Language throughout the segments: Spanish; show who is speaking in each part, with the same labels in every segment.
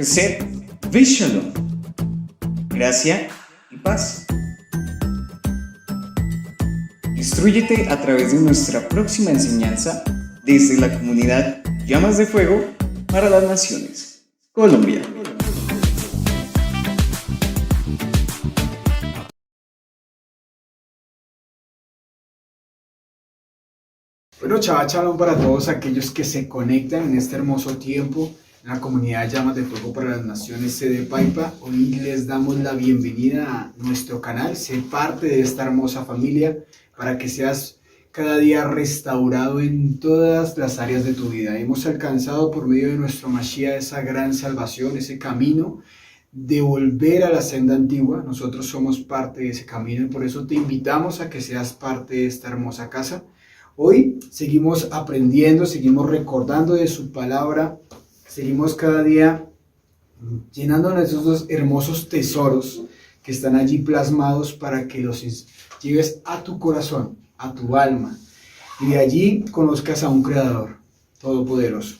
Speaker 1: Gesed Vishalom, gracia y paz. Instrúyete a través de nuestra próxima enseñanza desde la comunidad Llamas de Fuego para las Naciones, Colombia.
Speaker 2: Bueno, Shabbat Shalom para todos aquellos que se conectan en este hermoso tiempo en la comunidad Llamas de Fuego para las Naciones CD Paipa. Hoy les damos la bienvenida a nuestro canal, sé parte de esta hermosa familia para que seas cada día restaurado en todas las áreas de tu vida. Hemos alcanzado por medio de nuestro Mashiach esa gran salvación, ese camino de volver a la senda antigua. Nosotros somos parte de ese camino y por eso te invitamos a que seas parte de esta hermosa casa. Hoy seguimos aprendiendo, seguimos recordando de su palabra, seguimos cada día llenándonos de esos dos hermosos tesoros que están allí plasmados para que los lleves a tu corazón, a tu alma, y de allí conozcas a un Creador todopoderoso.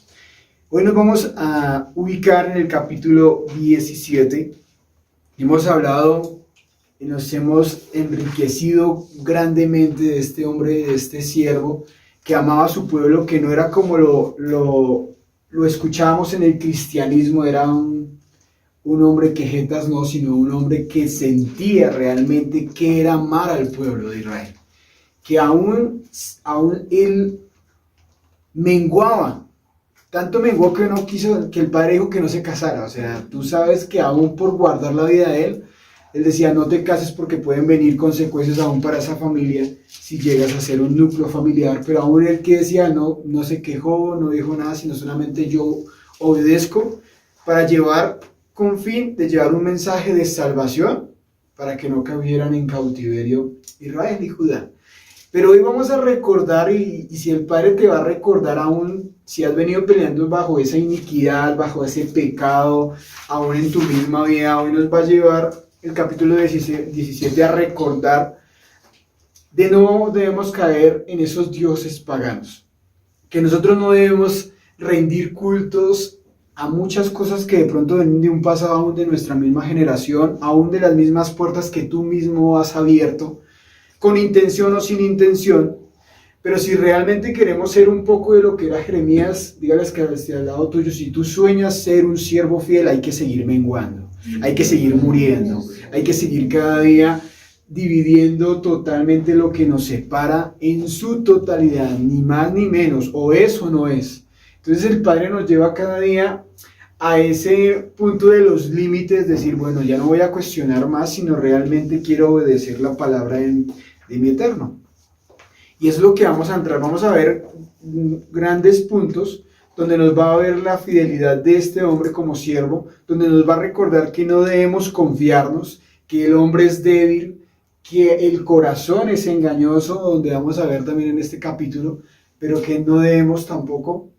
Speaker 2: Hoy nos vamos a ubicar en el capítulo 17. Hemos hablado y nos hemos enriquecido grandemente de este hombre, de este siervo que amaba a su pueblo, que no era como lo escuchábamos en el cristianismo, era un hombre quejetas, no, sino un hombre que sentía realmente que era amar al pueblo de Israel, que aún él menguaba, tanto menguó que no quiso, que el padre dijo que no se casara. O sea, tú sabes que aún por guardar la vida de él decía, no te cases porque pueden venir consecuencias aún para esa familia si llegas a ser un núcleo familiar. Pero aún él que decía, no se quejó, no dijo nada, sino solamente yo obedezco para llevar, con fin de llevar un mensaje de salvación para que no cayeran en cautiverio Israel y Judá. Pero hoy vamos a recordar, y si el Padre te va a recordar aún, si has venido peleando bajo esa iniquidad, bajo ese pecado, aún en tu misma vida, hoy nos va a llevar el capítulo 17 a recordar de no debemos caer en esos dioses paganos, que nosotros no debemos rendir cultos a muchas cosas que de pronto vienen de un pasado aún de nuestra misma generación, aún de las mismas puertas que tú mismo has abierto, con intención o sin intención. Pero si realmente queremos ser un poco de lo que era Jeremías, dígales que esté al lado tuyo, si tú sueñas ser un siervo fiel, hay que seguir menguando, hay que seguir muriendo, hay que seguir cada día dividiendo totalmente lo que nos separa en su totalidad, ni más ni menos, o es o no es. Entonces el Padre nos lleva cada día a ese punto de los límites, decir, bueno, ya no voy a cuestionar más, sino realmente quiero obedecer la palabra de mi Eterno. Y es lo que vamos a entrar, vamos a ver grandes puntos donde nos va a ver la fidelidad de este hombre como siervo, donde nos va a recordar que no debemos confiarnos, que el hombre es débil, que el corazón es engañoso, donde vamos a ver también en este capítulo, pero que no debemos tampoco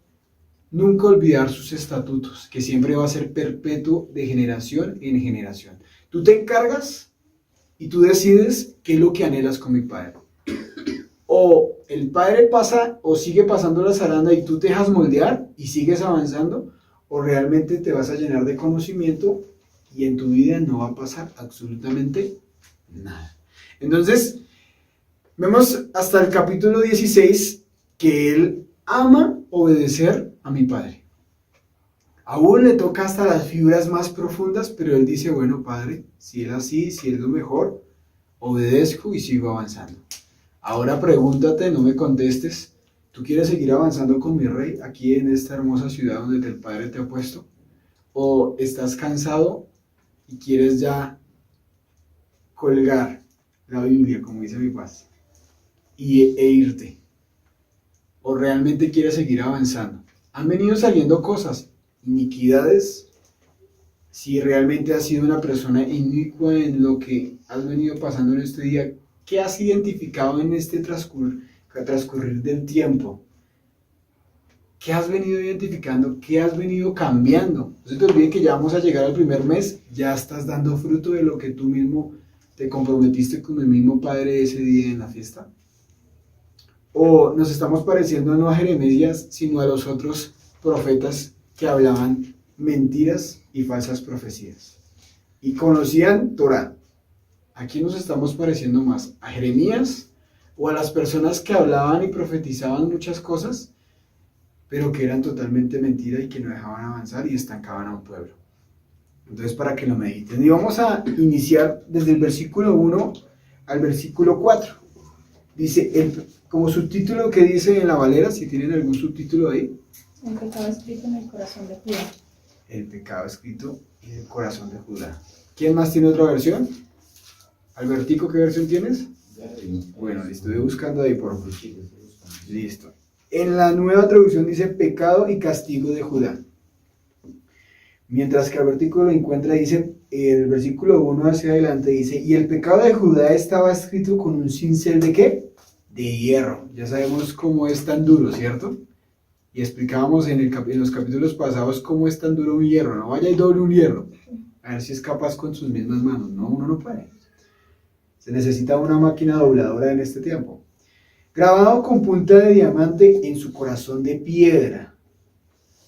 Speaker 2: nunca olvidar sus estatutos, que siempre va a ser perpetuo de generación en generación. Tú te encargas y tú decides qué es lo que anhelas con mi Padre. O el Padre pasa o sigue pasando la zaranda y tú te dejas moldear y sigues avanzando, o realmente te vas a llenar de conocimiento y en tu vida no va a pasar absolutamente nada. Entonces, vemos hasta el capítulo 16 que él ama obedecer a mi Padre. Aún le toca hasta las fibras más profundas, pero él dice, bueno, Padre, si es así, si es lo mejor, obedezco y sigo avanzando. Ahora pregúntate, no me contestes, ¿tú quieres seguir avanzando con mi rey aquí en esta hermosa ciudad donde el Padre te ha puesto? ¿O estás cansado y quieres ya colgar la Biblia, como dice mi paz, e irte? ¿O realmente quieres seguir avanzando? Han venido saliendo cosas, iniquidades. Si realmente has sido una persona inicua en lo que has venido pasando en este día, ¿qué has identificado en este transcurrir del tiempo? ¿Qué has venido identificando? ¿Qué has venido cambiando? No se te olvide que ya vamos a llegar al primer mes, ya estás dando fruto de lo que tú mismo te comprometiste con el mismo Padre ese día en la fiesta. ¿O nos estamos pareciendo no a Jeremías, sino a los otros profetas que hablaban mentiras y falsas profecías. Y conocían Torá. ¿A quién nos estamos pareciendo más? ¿A Jeremías o a las personas que hablaban y profetizaban muchas cosas, pero que eran totalmente mentira y que no dejaban avanzar y estancaban a un pueblo? Entonces, para que lo mediten. Y vamos a iniciar desde el versículo 1 al versículo 4. Dice, como subtítulo que dice en la Valera, si tienen algún subtítulo ahí.
Speaker 3: El pecado escrito en el corazón de Judá.
Speaker 2: El pecado escrito en el corazón de Judá. ¿Quién más tiene otra versión? Albertico, ¿qué versión tienes? Bueno, estoy buscando ahí por favor. Listo. En la Nueva Traducción dice pecado y castigo de Judá. Mientras que Albertico lo encuentra, dice, el versículo 1 hacia adelante dice, y el pecado de Judá estaba escrito con un cincel ¿de qué? De hierro. Ya sabemos cómo es tan duro, ¿cierto? Y explicábamos en los capítulos pasados cómo es tan duro un hierro. No vaya y doble un hierro. A ver si es capaz con sus mismas manos. No, uno no puede. Se necesita una máquina dobladora en este tiempo. Grabado con punta de diamante en su corazón de piedra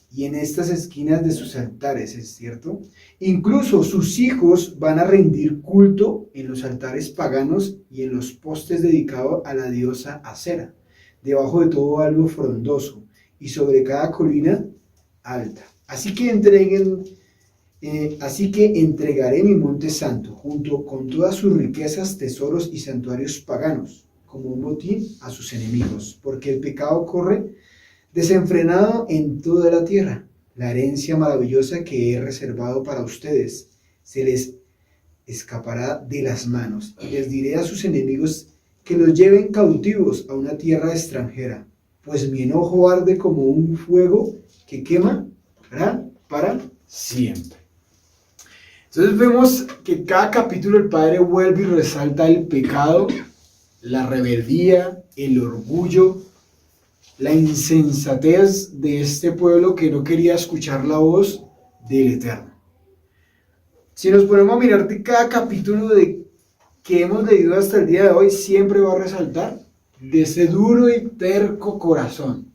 Speaker 2: y en estas esquinas de sus altares, ¿es cierto? Incluso sus hijos van a rendir culto en los altares paganos y en los postes dedicados a la diosa Acera, debajo de todo algo frondoso y sobre cada colina alta. Así que entregaré mi monte santo, junto con todas sus riquezas, tesoros y santuarios paganos, como un botín a sus enemigos, porque el pecado corre desenfrenado en toda la tierra. La herencia maravillosa que he reservado para ustedes se les escapará de las manos, y les diré a sus enemigos que los lleven cautivos a una tierra extranjera, pues mi enojo arde como un fuego que quema para siempre. Entonces vemos que cada capítulo el Padre vuelve y resalta el pecado, la rebeldía, el orgullo, la insensatez de este pueblo que no quería escuchar la voz del Eterno. Si nos ponemos a mirar de cada capítulo que hemos leído hasta el día de hoy, siempre va a resaltar de ese duro y terco corazón,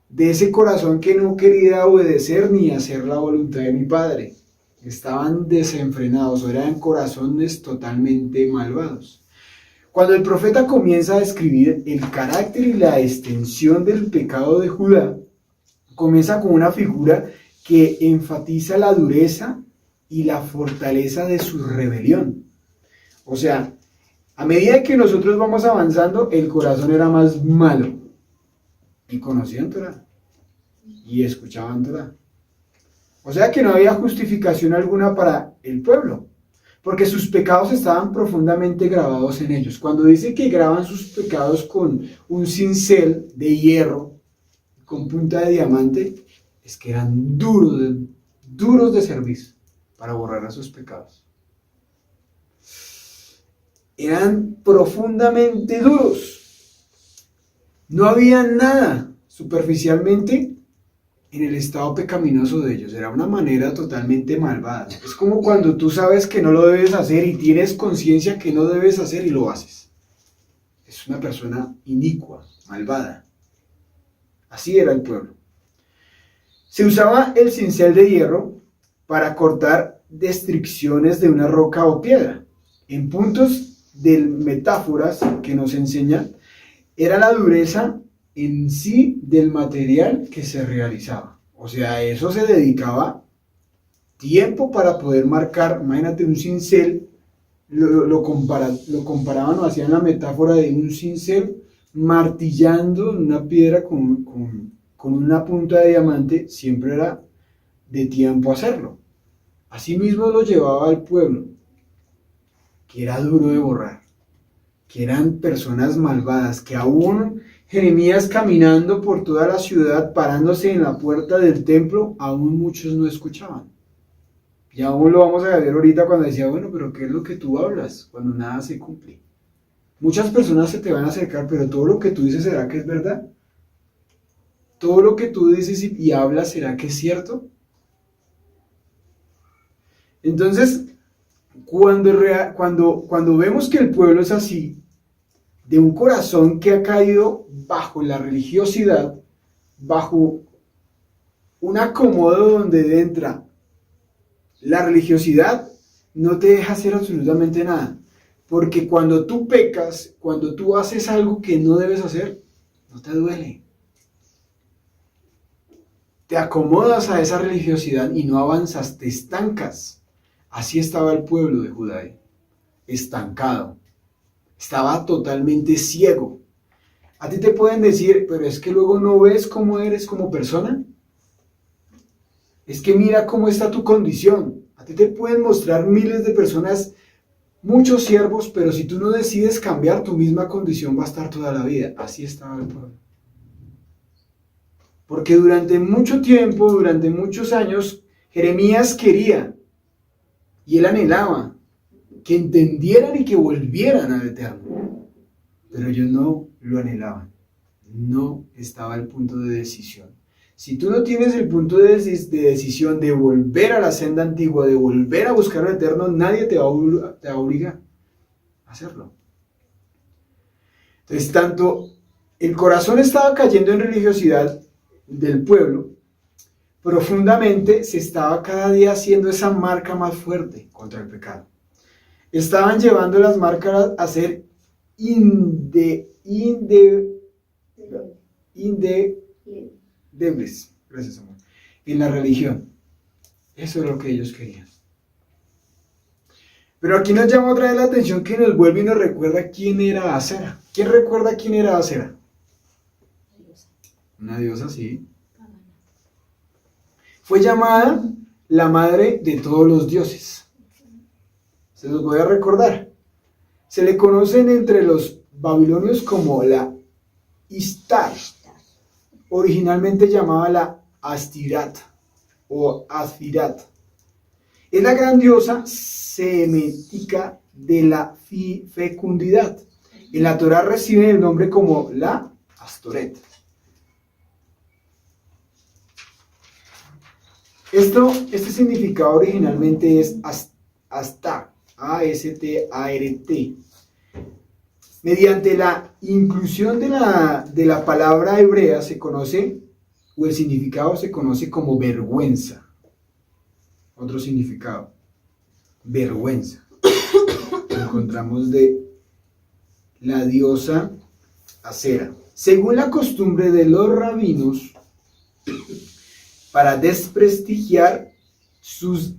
Speaker 2: de ese corazón que no quería obedecer ni hacer la voluntad de mi Padre. Estaban desenfrenados, o eran corazones totalmente malvados. Cuando el profeta comienza a describir el carácter y la extensión del pecado de Judá, comienza con una figura que enfatiza la dureza y la fortaleza de su rebelión. O sea, a medida que nosotros vamos avanzando, el corazón era más malo. Y conocían Torá. Y escuchaban Torá. O sea que no había justificación alguna para el pueblo, porque sus pecados estaban profundamente grabados en ellos. Cuando dice que graban sus pecados con un cincel de hierro, con punta de diamante, es que eran duros de servicio para borrar a sus pecados. Eran profundamente duros. No había nada superficialmente en el estado pecaminoso de ellos. Era una manera totalmente malvada. Es como cuando tú sabes que no lo debes hacer y tienes conciencia que no debes hacer y lo haces. Es una persona inicua, malvada. Así era el pueblo. Se usaba el cincel de hierro para cortar destricciones de una roca o piedra. En puntos de metáforas que nos enseñan, era la dureza en sí del material que se realizaba. O sea, a eso se dedicaba tiempo para poder marcar. Imagínate un cincel, lo comparaban o hacían la metáfora de un cincel martillando una piedra con una punta de diamante. Siempre era de tiempo hacerlo. Asimismo lo llevaba al pueblo, que era duro de borrar, que eran personas malvadas, que aún Jeremías caminando por toda la ciudad, parándose en la puerta del templo, aún muchos no escuchaban. Y aún lo vamos a ver ahorita cuando decía, bueno, pero ¿qué es lo que tú hablas? Cuando nada se cumple. Muchas personas se te van a acercar, pero todo lo que tú dices, ¿será que es verdad? Todo lo que tú dices y hablas, ¿será que es cierto? Entonces, cuando vemos que el pueblo es así, de un corazón que ha caído bajo la religiosidad, bajo un acomodo donde entra la religiosidad, no te deja hacer absolutamente nada. Porque cuando tú pecas, cuando tú haces algo que no debes hacer, no te duele. Te acomodas a esa religiosidad y no avanzas, te estancas. Así estaba el pueblo de Judá, estancado. Estaba totalmente ciego. A ti te pueden decir, pero es que luego no ves cómo eres como persona. Es que mira cómo está tu condición. A ti te pueden mostrar miles de personas, muchos siervos, pero si tú no decides cambiar, tu misma condición va a estar toda la vida. Así estaba el pueblo. Porque durante mucho tiempo, durante muchos años, Jeremías quería y él anhelaba que entendieran y que volvieran al Eterno. Pero ellos no lo anhelaban. No estaba el punto de decisión. Si tú no tienes el punto de decisión de volver a la senda antigua, de volver a buscar al Eterno, nadie te va a obligar a hacerlo. Entonces, tanto el corazón estaba cayendo en religiosidad del pueblo, profundamente se estaba cada día haciendo esa marca más fuerte contra el pecado. Estaban llevando las marcas a ser indebles, gracias amor, en la religión. Eso es lo que ellos querían. Pero aquí nos llama otra vez la atención que nos vuelve y nos recuerda quién era Acera. ¿Quién recuerda quién era Acera? Una diosa, sí. Fue llamada la madre de todos los dioses. Se los voy a recordar. Se le conocen entre los babilonios como la Ishtar, originalmente llamada la Astirat o Azirat. Es la gran diosa semética de la fecundidad. En la Torá recibe el nombre como la Astoret. Este significado originalmente es Astar, A-S-T-A-R-T. Mediante la inclusión de la palabra hebrea se conoce, o el significado se conoce como vergüenza. Otro significado, vergüenza. Encontramos de la diosa Acera. Según la costumbre de los rabinos, para desprestigiar sus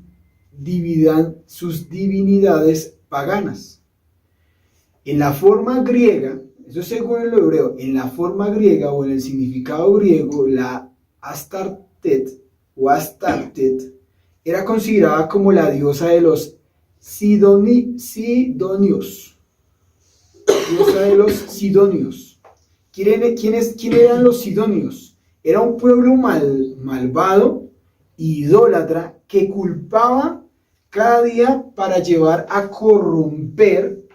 Speaker 2: divinidades paganas. En la forma griega, eso según el hebreo, en la forma griega o en el significado griego, la Astartet o Astartet era considerada como la diosa de los sidonios. Diosa de los sidonios. ¿Quién eran los sidonios? Era un pueblo malvado, idólatra, que culpaba cada día para llevar a corromper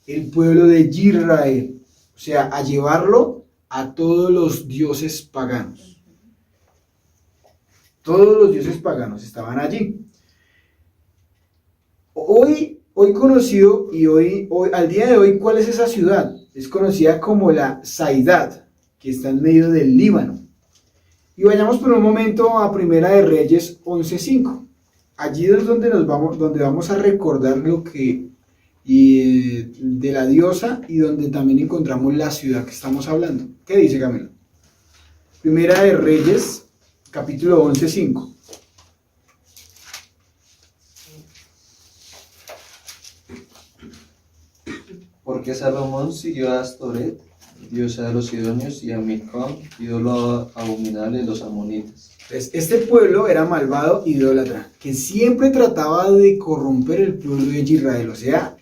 Speaker 2: el pueblo de Israel. O sea, a llevarlo a todos los dioses paganos. Todos los dioses paganos estaban allí. Hoy conocido, y hoy, al día de hoy, ¿cuál es esa ciudad? Es conocida como la Saidad, que está en medio del Líbano. Y vayamos por un momento a Primera de Reyes 11:5. Allí es donde vamos a recordar lo que de la diosa y donde también encontramos la ciudad que estamos hablando. ¿Qué dice Camilo? Primera de Reyes, capítulo 11:5.
Speaker 4: Porque Salomón siguió a Astoret, diosa de los sidonios, y a Milcom, ídolo abominable de los amonitas.
Speaker 2: Entonces, este pueblo era malvado, idólatra, que siempre trataba de corromper el pueblo de Israel, o sea,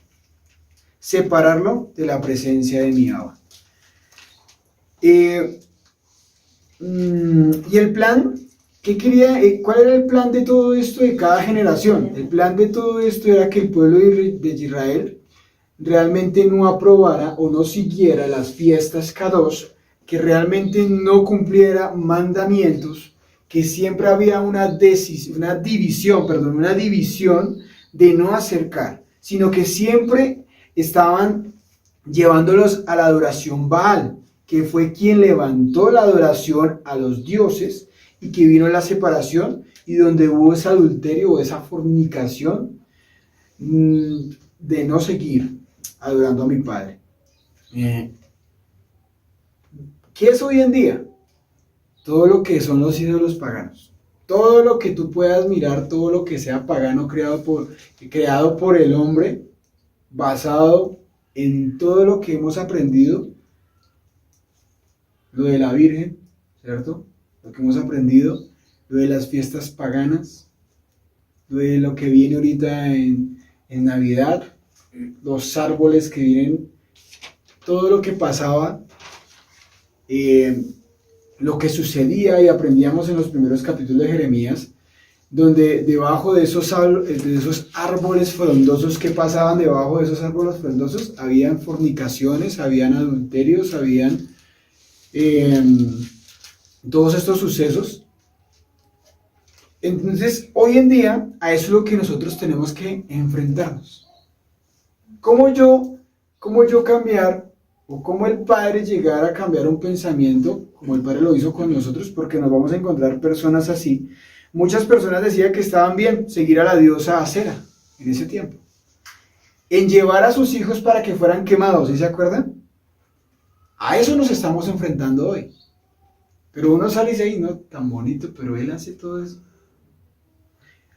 Speaker 2: separarlo de la presencia de Miabá. Y el plan, ¿qué quería? ¿Cuál era el plan de todo esto de cada generación? El plan de todo esto era que el pueblo de Israel realmente no aprobara o no siguiera las fiestas Kadosh, que realmente no cumpliera mandamientos, que siempre había una división de no acercar, sino que siempre estaban llevándolos a la adoración Baal, que fue quien levantó la adoración a los dioses y que vino la separación y donde hubo ese adulterio o esa fornicación de no seguir adorando a mi Padre. ¿Qué es hoy en día? Todo lo que son los ídolos paganos. Todo lo que tú puedas mirar, todo lo que sea pagano creado por el hombre, basado en todo lo que hemos aprendido, lo de la Virgen, ¿cierto? Lo que hemos aprendido, lo de las fiestas paganas, lo de lo que viene ahorita en Navidad, los árboles que vienen, todo lo que pasaba, lo que sucedía y aprendíamos en los primeros capítulos de Jeremías, donde debajo de esos árboles frondosos que pasaban debajo de esos árboles frondosos, habían fornicaciones, habían adulterios, habían todos estos sucesos. Entonces, hoy en día, a eso es lo que nosotros tenemos que enfrentarnos. ¿Cómo yo cambiar, o cómo el Padre llegar a cambiar un pensamiento, como el Padre lo hizo con nosotros? Porque nos vamos a encontrar personas así. Muchas personas decían que estaban bien seguir a la diosa Acera en ese tiempo, en llevar a sus hijos para que fueran quemados, ¿sí se acuerdan? A eso nos estamos enfrentando hoy. Pero uno sale y dice, "Ay, no, tan bonito, pero él hace todo eso".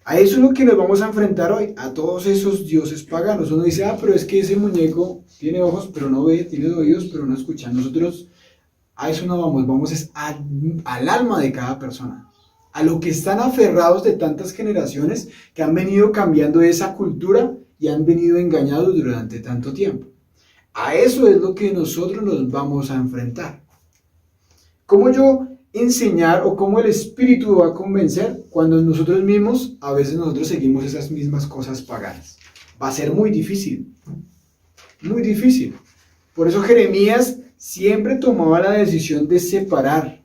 Speaker 2: A eso es lo que nos vamos a enfrentar hoy, a todos esos dioses paganos. Uno dice, pero es que ese muñeco tiene ojos, pero no ve, tiene oídos, pero no escucha. Nosotros a eso no vamos es al alma de cada persona, a lo que están aferrados de tantas generaciones que han venido cambiando esa cultura y han venido engañados durante tanto tiempo. A eso es lo que nosotros nos vamos a enfrentar. ¿Cómo yo enseñar o cómo el Espíritu va a convencer cuando nosotros mismos, a veces nosotros seguimos esas mismas cosas paganas? Va a ser muy difícil, muy difícil. Por eso Jeremías siempre tomaba la decisión de separar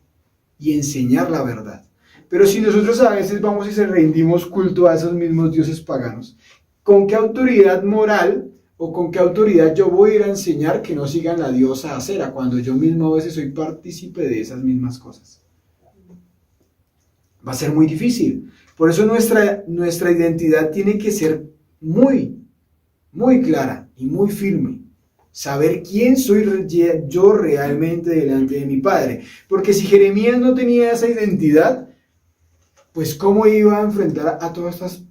Speaker 2: y enseñar la verdad. Pero si nosotros a veces vamos y se rendimos culto a esos mismos dioses paganos, ¿con qué autoridad moral o con qué autoridad yo voy a ir a enseñar que no sigan la diosa Acera cuando yo mismo a veces soy partícipe de esas mismas cosas? Va a ser muy difícil. Por eso nuestra identidad tiene que ser muy, muy clara y muy firme. Saber quién soy yo realmente delante de mi Padre. Porque si Jeremías no tenía esa identidad, pues ¿cómo iba a enfrentar a todas estas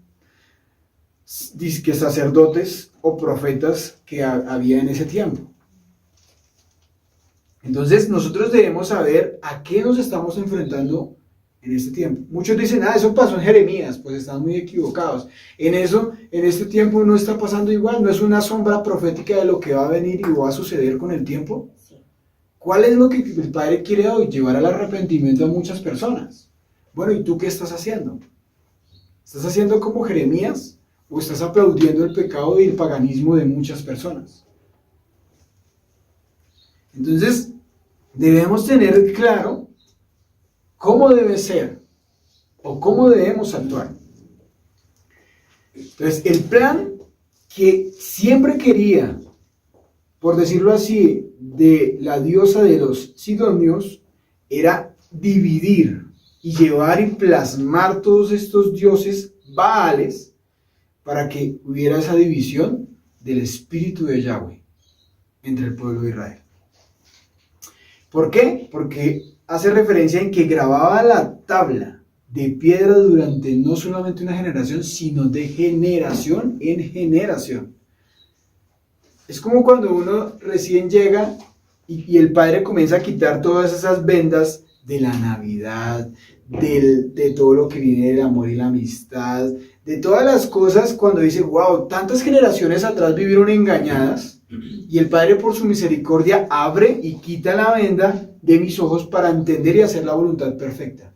Speaker 2: sacerdotes o profetas que había en ese tiempo? Entonces nosotros debemos saber a qué nos estamos enfrentando en este tiempo. Muchos dicen, eso pasó en Jeremías. Pues están muy equivocados. En este tiempo no está pasando igual. No es una sombra profética de lo que va a venir y va a suceder con el tiempo. ¿Cuál es lo que el Padre quiere hoy? Llevar al arrepentimiento a muchas personas. Bueno, ¿y tú qué estás haciendo? ¿Estás haciendo como Jeremías? ¿O estás aplaudiendo el pecado y el paganismo de muchas personas? Entonces, debemos tener claro cómo debe ser o cómo debemos actuar. Entonces, el plan que siempre quería, por decirlo así, de la diosa de los sidonios, era dividir y llevar y plasmar todos estos dioses baales para que hubiera esa división del espíritu de Yahweh entre el pueblo de Israel. ¿Por qué? Porque hace referencia en que grababa la tabla de piedra durante no solamente una generación, sino de generación en generación. Es como cuando uno recién llega y el Padre comienza a quitar todas esas vendas de la Navidad, de todo lo que viene del amor y la amistad, de todas las cosas, cuando dice, wow, tantas generaciones atrás vivieron engañadas, y el Padre por su misericordia abre y quita la venda de mis ojos para entender y hacer la voluntad perfecta.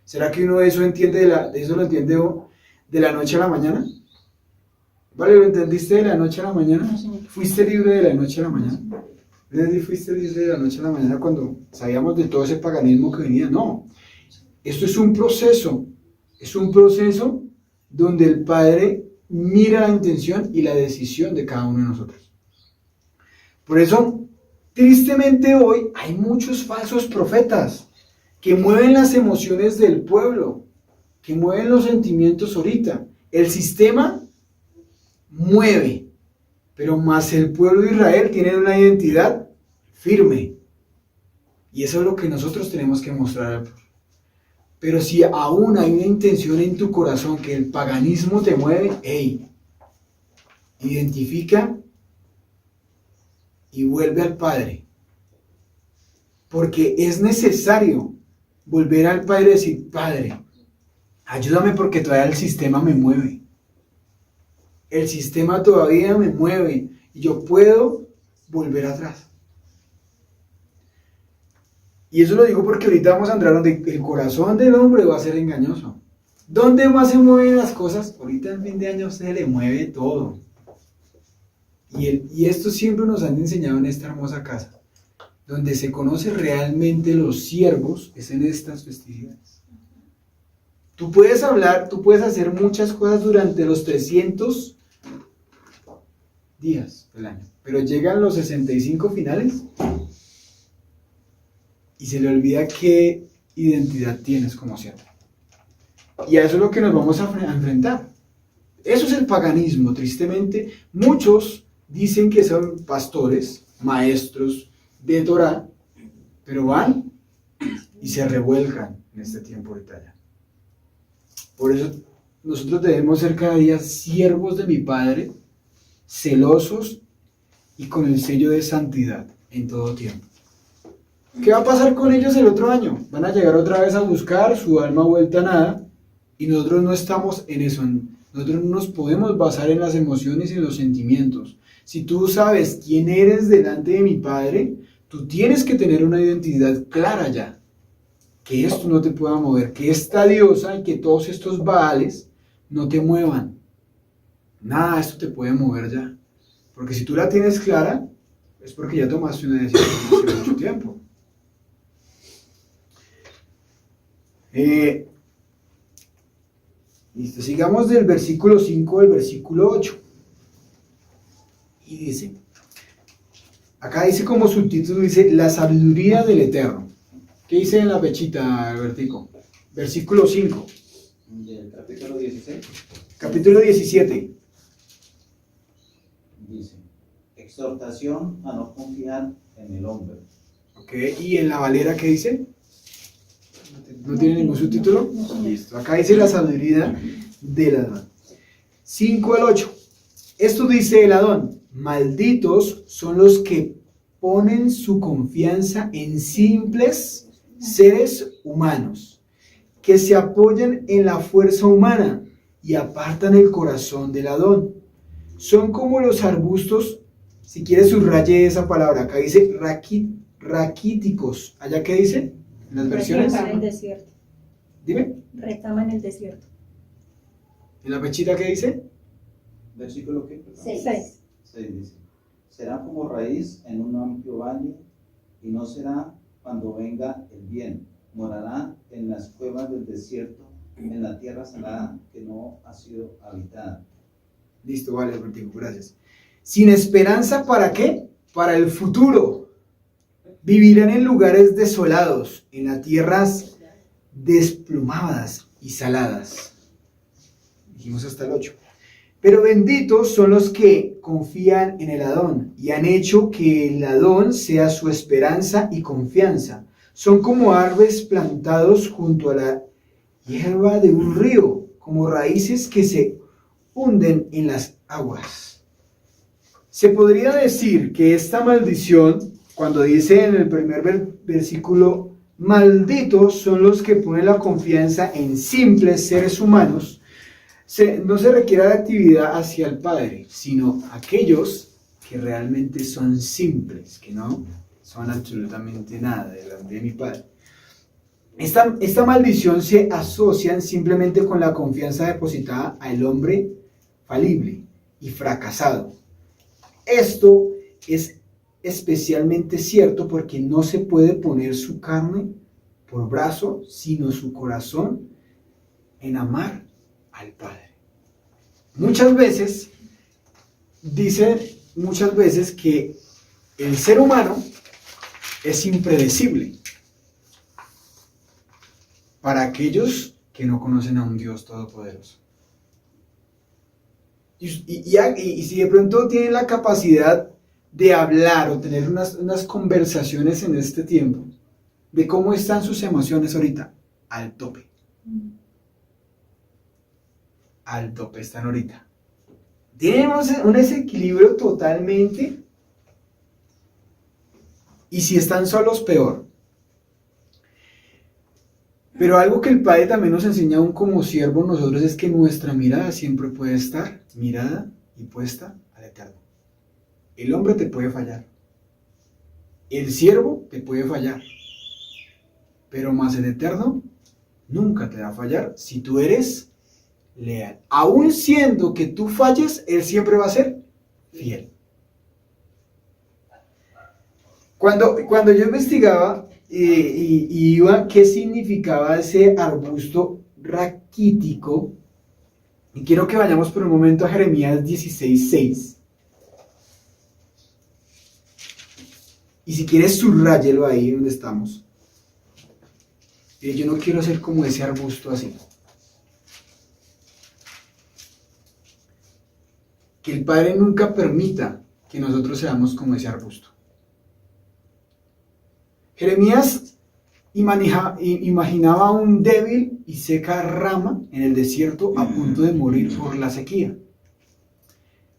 Speaker 2: ¿Será que uno eso entiende eso lo entiende de la noche a la mañana? ¿Vale? ¿Lo entendiste de la noche a la mañana?
Speaker 3: No, señor.
Speaker 2: ¿Fuiste libre de la noche a la mañana? ¿Fuiste libre de la noche a la mañana cuando sabíamos de todo ese paganismo que venía? No. Esto es un proceso donde el Padre mira la intención y la decisión de cada uno de nosotros. Por eso, tristemente hoy hay muchos falsos profetas que mueven las emociones del pueblo, que mueven los sentimientos ahorita. El sistema mueve, pero más el pueblo de Israel tiene una identidad firme. Y eso es lo que nosotros tenemos que mostrar al pueblo. Pero si aún hay una intención en tu corazón que el paganismo te mueve, hey, identifica y vuelve al Padre. Porque es necesario volver al Padre y decir, Padre, ayúdame porque todavía el sistema me mueve. El sistema todavía me mueve y yo puedo volver atrás. Y eso lo digo porque ahorita vamos a entrar donde el corazón del hombre va a ser engañoso. ¿Dónde más se mueven las cosas? Ahorita en fin de año se le mueve todo. Y esto siempre nos han enseñado en esta hermosa casa. Donde se conoce realmente los siervos es en estas festividades. Tú puedes hablar, tú puedes hacer muchas cosas durante los 300 días del año. Pero llegan los 65 finales y se le olvida qué identidad tienes como siervo. Y a eso es lo que nos vamos a enfrentar. Eso es el paganismo, tristemente. Muchos dicen que son pastores, maestros de Torah, pero van y se revuelcan en este tiempo ahorita ya. Por eso nosotros debemos ser cada día siervos de mi Padre, celosos y con el sello de santidad en todo tiempo. ¿Qué va a pasar con ellos el otro año? Van a llegar otra vez a buscar su alma vuelta a nada y nosotros no estamos en eso. Nosotros no nos podemos basar en las emociones y en los sentimientos. Si tú sabes quién eres delante de mi Padre, tú tienes que tener una identidad clara ya. Que esto no te pueda mover, que esta diosa y que todos estos baales no te muevan. Nada de esto te puede mover ya. Porque si tú la tienes clara, es porque ya tomaste una decisión hace mucho tiempo. Listo, sigamos del versículo 5 al versículo 8. Y dice, acá dice como subtítulo, dice, la sabiduría del Eterno. ¿Qué dice en la pechita, Albertico? Versículo 5.
Speaker 5: Del capítulo 16.
Speaker 2: Capítulo 17.
Speaker 5: Dice, exhortación a no confiar en el hombre.
Speaker 2: Ok, ¿y en la Valera qué dice? ¿No tiene ningún subtítulo?
Speaker 3: No.
Speaker 2: Listo, acá dice la sabiduría del Adón. 5 al 8. Esto dice el Adón, malditos son los que ponen su confianza en simples seres humanos, que se apoyan en la fuerza humana y apartan el corazón del Adón. Son como los arbustos, si quieres subraye esa palabra, acá dice raquíticos. ¿Allá qué dice? ¿En las versiones?
Speaker 3: Retama en el desierto.
Speaker 2: Dime,
Speaker 3: Retama en el desierto.
Speaker 2: ¿en la pechita qué dice?
Speaker 5: Versículo ¿qué? Perdón.
Speaker 3: 6.
Speaker 5: 6 dice, será como raíz en un amplio valle y no será cuando venga el bien. Morará en las cuevas del desierto, en la tierra salada que no ha sido habitada.
Speaker 2: Listo, vale, Albertico, gracias. Sin esperanza, ¿para qué? Para el futuro. Vivirán en lugares desolados, en las tierras desplumadas y saladas. Dijimos hasta el 8. Pero benditos son los que confían en el Adón y han hecho que el Adón sea su esperanza y confianza. Son como árboles plantados junto a la hierba de un río, como raíces que se hunden en las aguas. Se podría decir que esta maldición, cuando dice en el primer versículo, malditos son los que ponen la confianza en simples seres humanos, no se requiere de actividad hacia el Padre, sino aquellos que realmente son simples, que no son absolutamente nada delante de mi Padre. Esta maldición se asocia simplemente con la confianza depositada al hombre falible y fracasado. Esto es especialmente cierto porque no se puede poner su carne por brazo, sino su corazón en amar al Padre. Muchas veces, dicen muchas veces que el ser humano es impredecible. para aquellos que no conocen a un Dios todopoderoso. Y si de pronto tienen la capacidad de hablar o tener unas conversaciones en este tiempo, de cómo están sus emociones ahorita, al tope. Al tope están ahorita. Tenemos un desequilibrio totalmente. Y si están solos, peor. Pero algo que el Padre también nos enseña aún como siervos nosotros es que nuestra mirada siempre puede estar mirada y puesta al Eterno. El hombre te puede fallar. El siervo te puede fallar. Pero más el Eterno nunca te va a fallar si tú eres leal. Aún siendo que tú falles, Él siempre va a ser fiel. Cuando yo investigaba y iba qué significaba ese arbusto raquítico, y quiero que vayamos por un momento a Jeremías 16:6. Y si quieres subráyelo ahí donde estamos. Yo no quiero ser como ese arbusto así. Que el Padre nunca permita que nosotros seamos como ese arbusto. Jeremías imaginaba un débil y seca rama en el desierto a punto de morir por la sequía.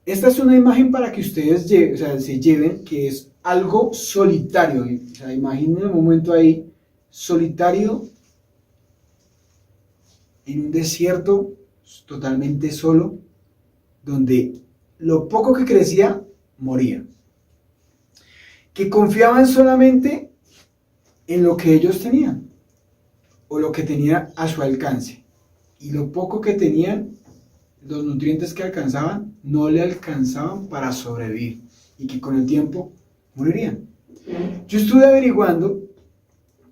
Speaker 2: Esta es una imagen para que ustedes se lleven que es algo solitario. O sea, imaginen el momento ahí, solitario, en un desierto totalmente solo, donde lo poco que crecía, moría. Que confiaban solamente en lo que ellos tenían, o lo que tenían a su alcance. Y lo poco que tenían, los nutrientes que alcanzaban, no le alcanzaban para sobrevivir. Y que con el tiempo morirían. Yo estuve averiguando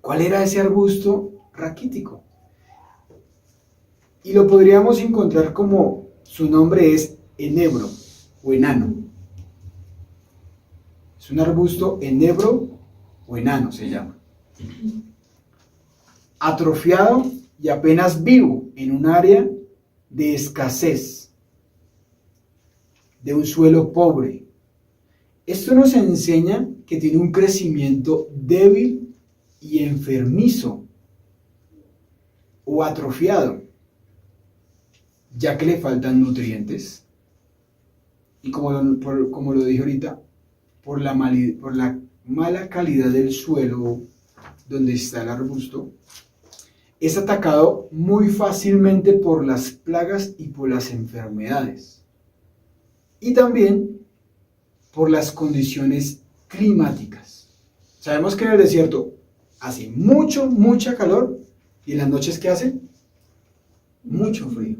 Speaker 2: cuál era ese arbusto raquítico. Y lo podríamos encontrar como su nombre es enebro o enano. Es un arbusto enebro o enano se llama. Atrofiado y apenas vivo en un área de escasez, de un suelo pobre. Esto nos enseña que tiene un crecimiento débil y enfermizo o atrofiado, ya que le faltan nutrientes. Y como lo dije ahorita, por la mala calidad del suelo donde está el arbusto, es atacado muy fácilmente por las plagas y por las enfermedades. Y también por las condiciones climáticas. Sabemos que en el desierto hace mucha calor, y en las noches ¿qué hace? Mucho frío.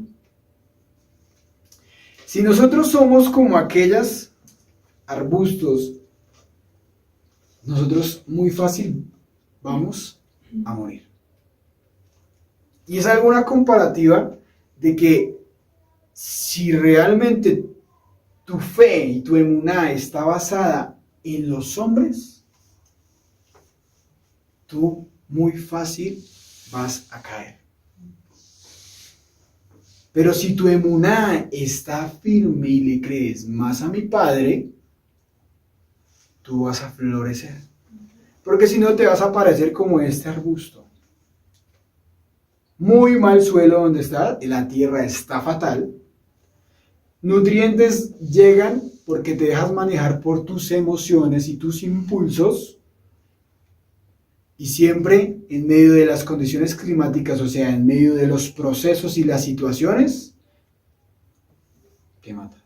Speaker 2: Si nosotros somos como aquellos arbustos, nosotros muy fácil vamos a morir. Y es alguna comparativa de que si realmente tu fe y tu emuná está basada en los hombres, tú muy fácil vas a caer. Pero si tu emuná está firme y le crees más a mi Padre, tú vas a florecer. Porque si no te vas a parecer como este arbusto. Muy mal suelo donde está, la tierra está fatal. Nutrientes llegan porque te dejas manejar por tus emociones y tus impulsos. Y siempre en medio de las condiciones climáticas, o sea, en medio de los procesos y las situaciones, te mata.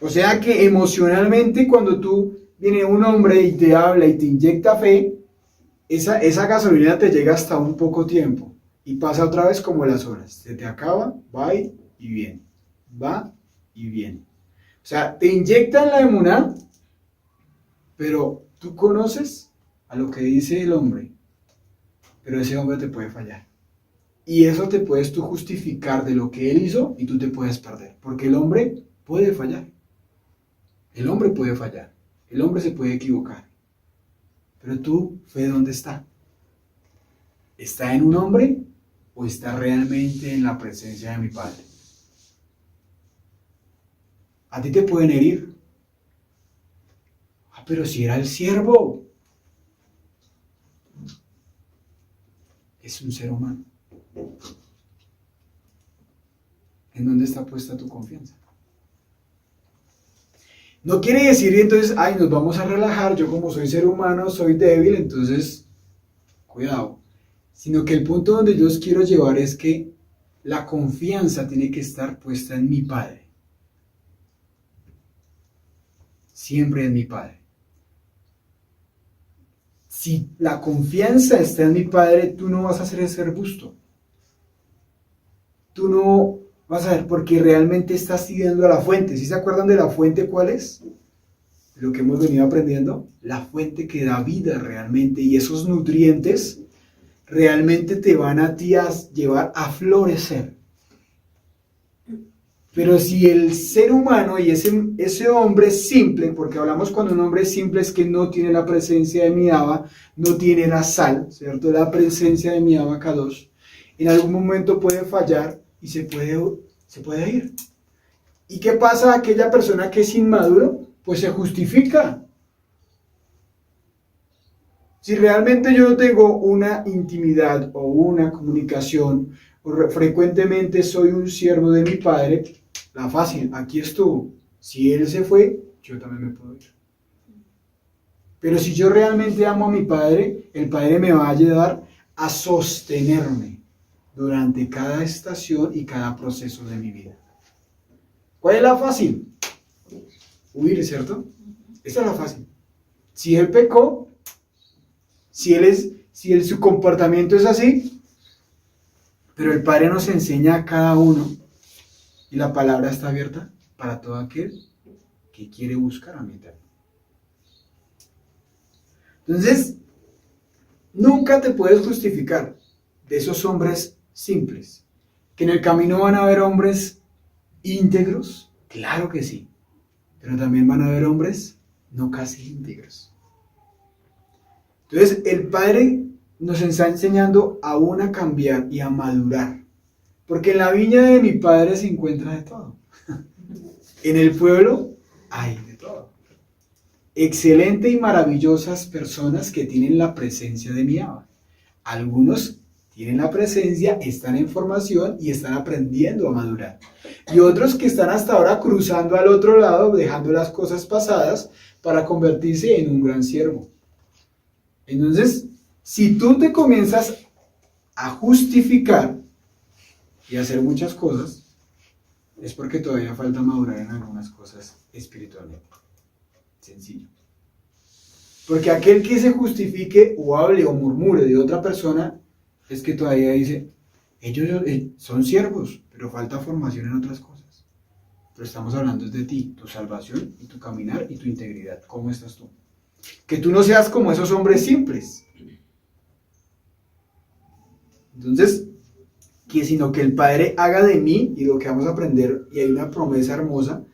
Speaker 2: O sea que emocionalmente cuando viene un hombre y te habla y te inyecta fe, esa gasolina te llega hasta un poco tiempo y pasa otra vez como las horas. Se te acaba, va y viene. Va y viene. O sea, te inyectan la emuná, pero tú conoces a lo que dice el hombre, pero ese hombre te puede fallar. Y eso te puedes tú justificar de lo que él hizo y tú te puedes perder. Porque el hombre puede fallar. El hombre puede fallar. El hombre se puede equivocar. Pero tu fe, ¿dónde está? ¿Está en un hombre o está realmente en la presencia de mi Padre? A ti te pueden herir. Ah, pero si era el siervo. Es un ser humano. ¿En dónde está puesta tu confianza? No quiere decir entonces, ay, nos vamos a relajar, yo como soy ser humano, soy débil, entonces, cuidado. Sino que el punto donde yo os quiero llevar es que la confianza tiene que estar puesta en mi Padre. Siempre en mi Padre. Si la confianza está en mi Padre, tú no vas a hacer ese arbusto. Tú no vas a ver, porque realmente estás siguiendo a la fuente. ¿Sí se acuerdan de la fuente cuál es? Lo que hemos venido aprendiendo. La fuente que da vida realmente. Y esos nutrientes realmente te van a ti a llevar a florecer. Pero si el ser humano y ese hombre simple, porque hablamos cuando un hombre simple es que no tiene la presencia de mi Abba, no tiene la sal, ¿cierto? La presencia de mi Abba Kadosh, en algún momento puede fallar y se puede ir. ¿Y qué pasa a aquella persona que es inmaduro? Pues se justifica. Si realmente yo tengo una intimidad o una comunicación, o frecuentemente soy un siervo de mi Padre, la fácil, aquí estuvo. Si Él se fue, yo también me puedo ir. Pero si yo realmente amo a mi Padre, el Padre me va a ayudar a sostenerme durante cada estación y cada proceso de mi vida. ¿Cuál es la fácil? Huir, ¿cierto? Esa es la fácil. Si Él pecó, su comportamiento es así, pero el Padre nos enseña a cada uno y la palabra está abierta para todo aquel que quiere buscar a mi Eterno. Entonces, nunca te puedes justificar de esos hombres simples. ¿Que en el camino van a haber hombres íntegros? Claro que sí, pero también van a haber hombres no casi íntegros. Entonces, el Padre nos está enseñando aún a cambiar y a madurar. Porque en la viña de mi Padre se encuentra de todo. En el pueblo hay de todo. Excelente y maravillosas personas que tienen la presencia de mi Abba. Algunos tienen la presencia, están en formación y están aprendiendo a madurar. Y otros que están hasta ahora cruzando al otro lado, dejando las cosas pasadas para convertirse en un gran siervo. Entonces, si tú te comienzas a justificar y a hacer muchas cosas, es porque todavía falta madurar en algunas cosas espiritualmente. Sencillo. Porque aquel que se justifique o hable o murmure de otra persona, es que todavía dice, ellos son siervos, pero falta formación en otras cosas. Pero estamos hablando de ti, tu salvación y tu caminar y tu integridad. ¿Cómo estás tú? Que tú no seas como esos hombres simples. Entonces, sino que el Padre haga de mí, y lo que vamos a aprender, y hay una promesa hermosa,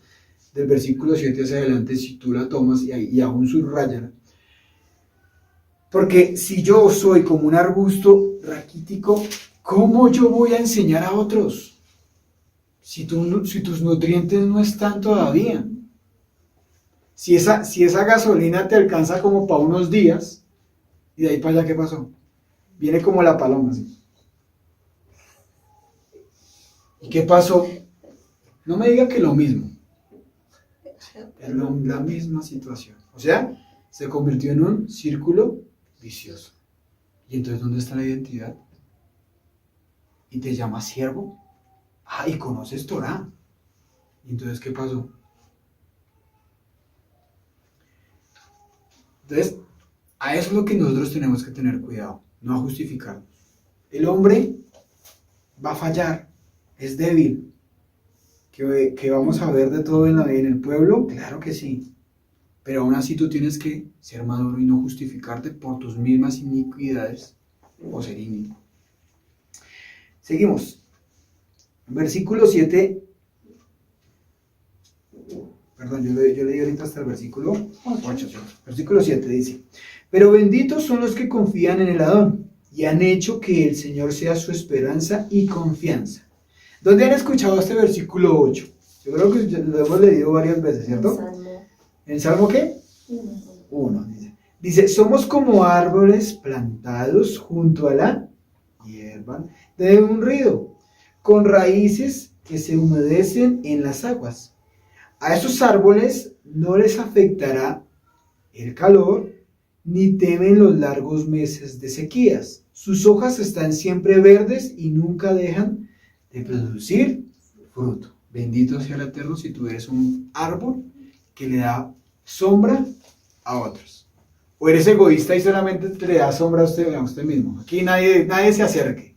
Speaker 2: del versículo 7 hacia adelante, si tú la tomas y aún subrayala. Porque si yo soy como un arbusto raquítico, ¿cómo yo voy a enseñar a otros? Si tus nutrientes no están todavía. Si esa gasolina te alcanza como para unos días, y de ahí para allá, ¿qué pasó? Viene como la paloma, ¿sí? ¿Y qué pasó? No me diga que lo mismo. Es la misma situación. O sea, se convirtió en un círculo vicioso. ¿Y entonces dónde está la identidad? ¿Y te llamas siervo? Ah, y conoces Torah. ¿Y entonces qué pasó? Entonces, a eso es lo que nosotros tenemos que tener cuidado, no a justificarnos. El hombre va a fallar, es débil. ¿Que vamos a ver de todo en el pueblo? Claro que sí. Pero aún así tú tienes que ser maduro y no justificarte por tus mismas iniquidades o ser inicuo. Seguimos. Versículo 7. Perdón, yo leí ahorita hasta el versículo 8. Versículo 7 dice: Pero benditos son los que confían en el Adón. y han hecho que el Señor sea su esperanza y confianza. ¿Dónde han escuchado este versículo 8? Yo creo que lo hemos leído varias veces, ¿cierto?
Speaker 3: Salmo
Speaker 2: ¿En Salmo qué?
Speaker 3: 1.
Speaker 2: 1. Dice, somos como árboles plantados junto a la hierba de un río, con raíces que se humedecen en las aguas. A esos árboles no les afectará el calor, ni temen los largos meses de sequías. Sus hojas están siempre verdes y nunca dejan de producir fruto. Bendito sea el Eterno si tú eres un árbol que le da sombra a otros. O eres egoísta y solamente te le da sombra a usted mismo. Aquí nadie se acerque.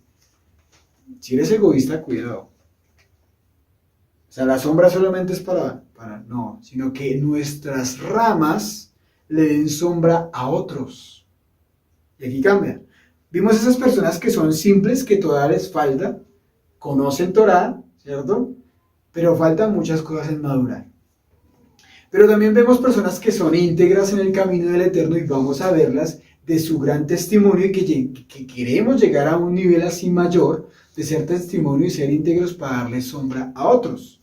Speaker 2: Si eres egoísta, cuidado. O sea, la sombra solamente es no, sino que nuestras ramas le den sombra a otros. Y aquí cambia. Vimos esas personas que son simples, que todavía les falta, conocen Torah, ¿cierto? Pero faltan muchas cosas en madurar. Pero también vemos personas que son íntegras en el camino del Eterno y vamos a verlas de su gran testimonio y que queremos llegar a un nivel así mayor de ser testimonio y ser íntegros para darle sombra a otros.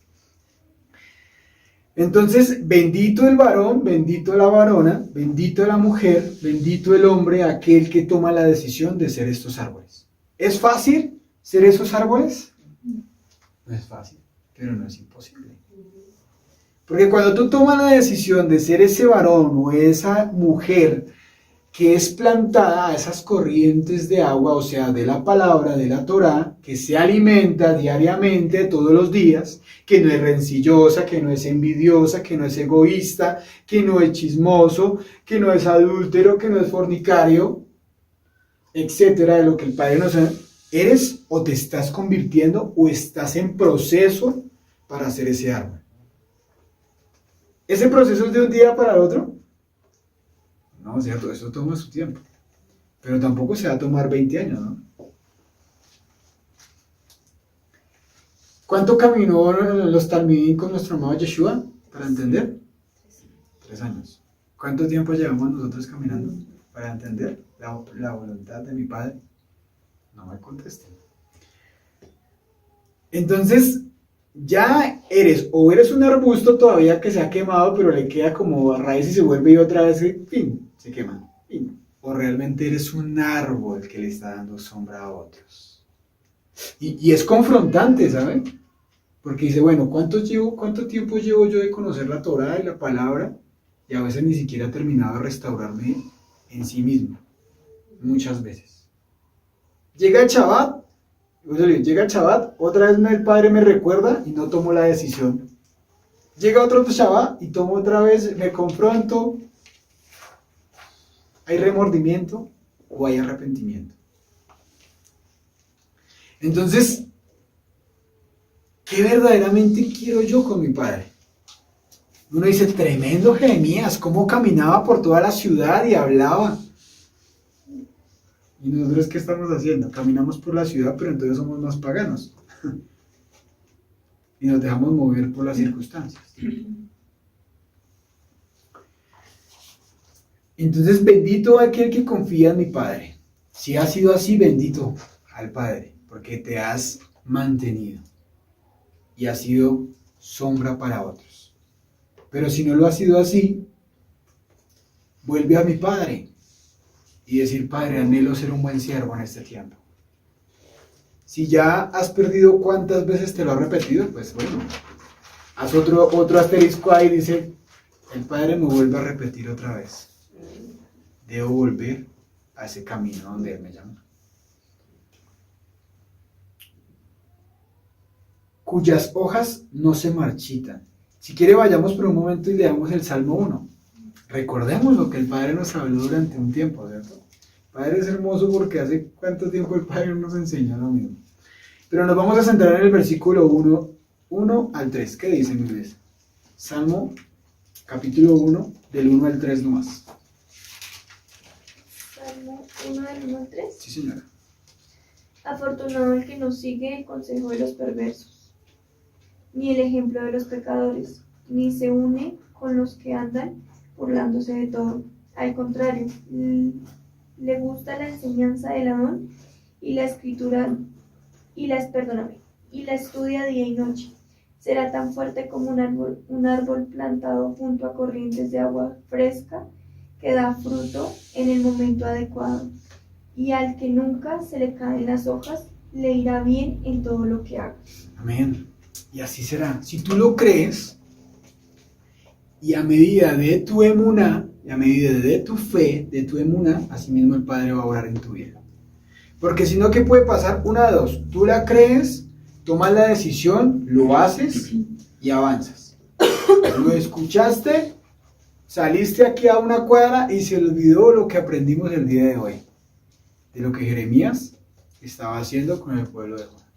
Speaker 2: Entonces, bendito el varón, bendito la varona, bendito la mujer, bendito el hombre, aquel que toma la decisión de ser estos árboles. ¿Es fácil ser esos árboles? No es fácil, pero no es imposible. Porque cuando tú tomas la decisión de ser ese varón o esa mujer que es plantada a esas corrientes de agua, o sea, de la palabra, de la Torá, que se alimenta diariamente, todos los días, que no es rencillosa, que no es envidiosa, que no es egoísta, que no es chismoso, que no es adúltero, que no es fornicario, etcétera, de lo que el Padre nos ha... ¿Eres o te estás convirtiendo o estás en proceso para hacer ese árbol? ¿Ese proceso es de un día para el otro? No, cierto, eso toma su tiempo. Pero tampoco se va a tomar 20 años, ¿no? ¿Cuánto caminó los Talmidim con nuestro amado Yeshua para entender? 3 años. ¿Cuánto tiempo llevamos nosotros caminando para entender la voluntad de mi Padre? No me contesten. Entonces, ya eres un arbusto todavía que se ha quemado, pero le queda como raíz y se vuelve y otra vez, ¡pim!, se quema. ¡Pim! O realmente eres un árbol que le está dando sombra a otros. Y es confrontante, ¿saben? Porque dice, bueno, ¿cuánto tiempo llevo yo de conocer la Torá y la palabra? Y a veces ni siquiera he terminado de restaurarme en sí mismo. Muchas veces. Llega el Shabbat, otra vez el Padre me recuerda y no tomo la decisión. Llega otro Shabbat y tomo otra vez, me confronto. ¿Hay remordimiento o hay arrepentimiento? Entonces, ¿qué verdaderamente quiero yo con mi Padre? Uno dice, tremendo Jeremías, cómo caminaba por toda la ciudad y hablaba. ¿Y nosotros qué estamos haciendo? Caminamos por la ciudad, pero entonces somos más paganos. Y nos dejamos mover por las circunstancias. Entonces, bendito aquel que confía en mi Padre. Si ha sido así, bendito al Padre, porque te has mantenido y has sido sombra para otros. Pero si no lo ha sido así, vuelve a mi Padre y decir, Padre, anhelo ser un buen siervo en este tiempo. Si ya has perdido, ¿cuántas veces te lo has repetido? Pues bueno, haz otro asterisco ahí, dice, el Padre me vuelve a repetir otra vez. Debo volver a ese camino donde Él me llama. Cuyas hojas no se marchitan. Si quiere, vayamos por un momento y leamos el Salmo 1. Recordemos lo que el Padre nos habló durante un tiempo, ¿cierto? El Padre es hermoso porque hace cuánto tiempo el Padre nos enseñó lo mismo. Pero nos vamos a centrar en el versículo 1 al 3. ¿Qué dice mi iglesia? Salmo, capítulo 1, del 1 al 3 nomás.
Speaker 6: Salmo 1 del 1 al 3.
Speaker 2: Sí, señora.
Speaker 6: Afortunado el que no sigue el consejo de los perversos, ni el ejemplo de los pecadores, ni se une con los que andan burlándose de todo. Al contrario, le gusta la enseñanza del Adón y la escritura, y la estudia día y noche. Será tan fuerte como un árbol plantado junto a corrientes de agua fresca que da fruto en el momento adecuado. Y al que nunca se le caen las hojas, le irá bien en todo lo que haga.
Speaker 2: Amén. Y así será. Si tú lo crees, y a medida de tu emuná, y a medida de tu fe, de tu emuná, así mismo el Padre va a obrar en tu vida. Porque si no, ¿qué puede pasar? Una de dos. Tú la crees, tomas la decisión, lo haces y avanzas. Lo escuchaste, saliste aquí a una cuadra y se olvidó lo que aprendimos el día de hoy. De lo que Jeremías estaba haciendo con el pueblo de Judá.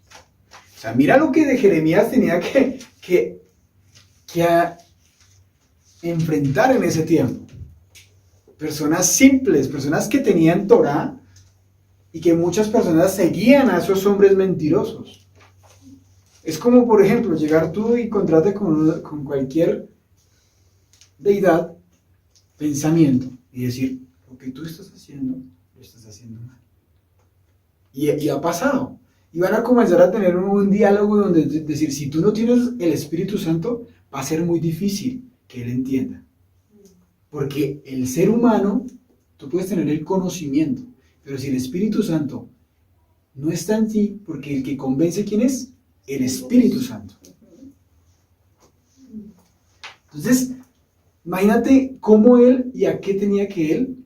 Speaker 2: O sea, mira lo que de Jeremías tenía que enfrentar en ese tiempo. Personas simples, personas que tenían Torá y que muchas personas seguían a esos hombres mentirosos. Es como, por ejemplo, llegar tú y encontrarte con cualquier deidad, pensamiento, y decir, lo que tú estás haciendo, lo estás haciendo mal. Y ha pasado. Y van a comenzar a tener un diálogo donde decir, si tú no tienes el Espíritu Santo, va a ser muy difícil que Él entienda. Porque el ser humano, tú puedes tener el conocimiento, pero si el Espíritu Santo no está en ti, porque el que convence, ¿quién es? El Espíritu Santo. Entonces, imagínate cómo Él y a qué tenía que Él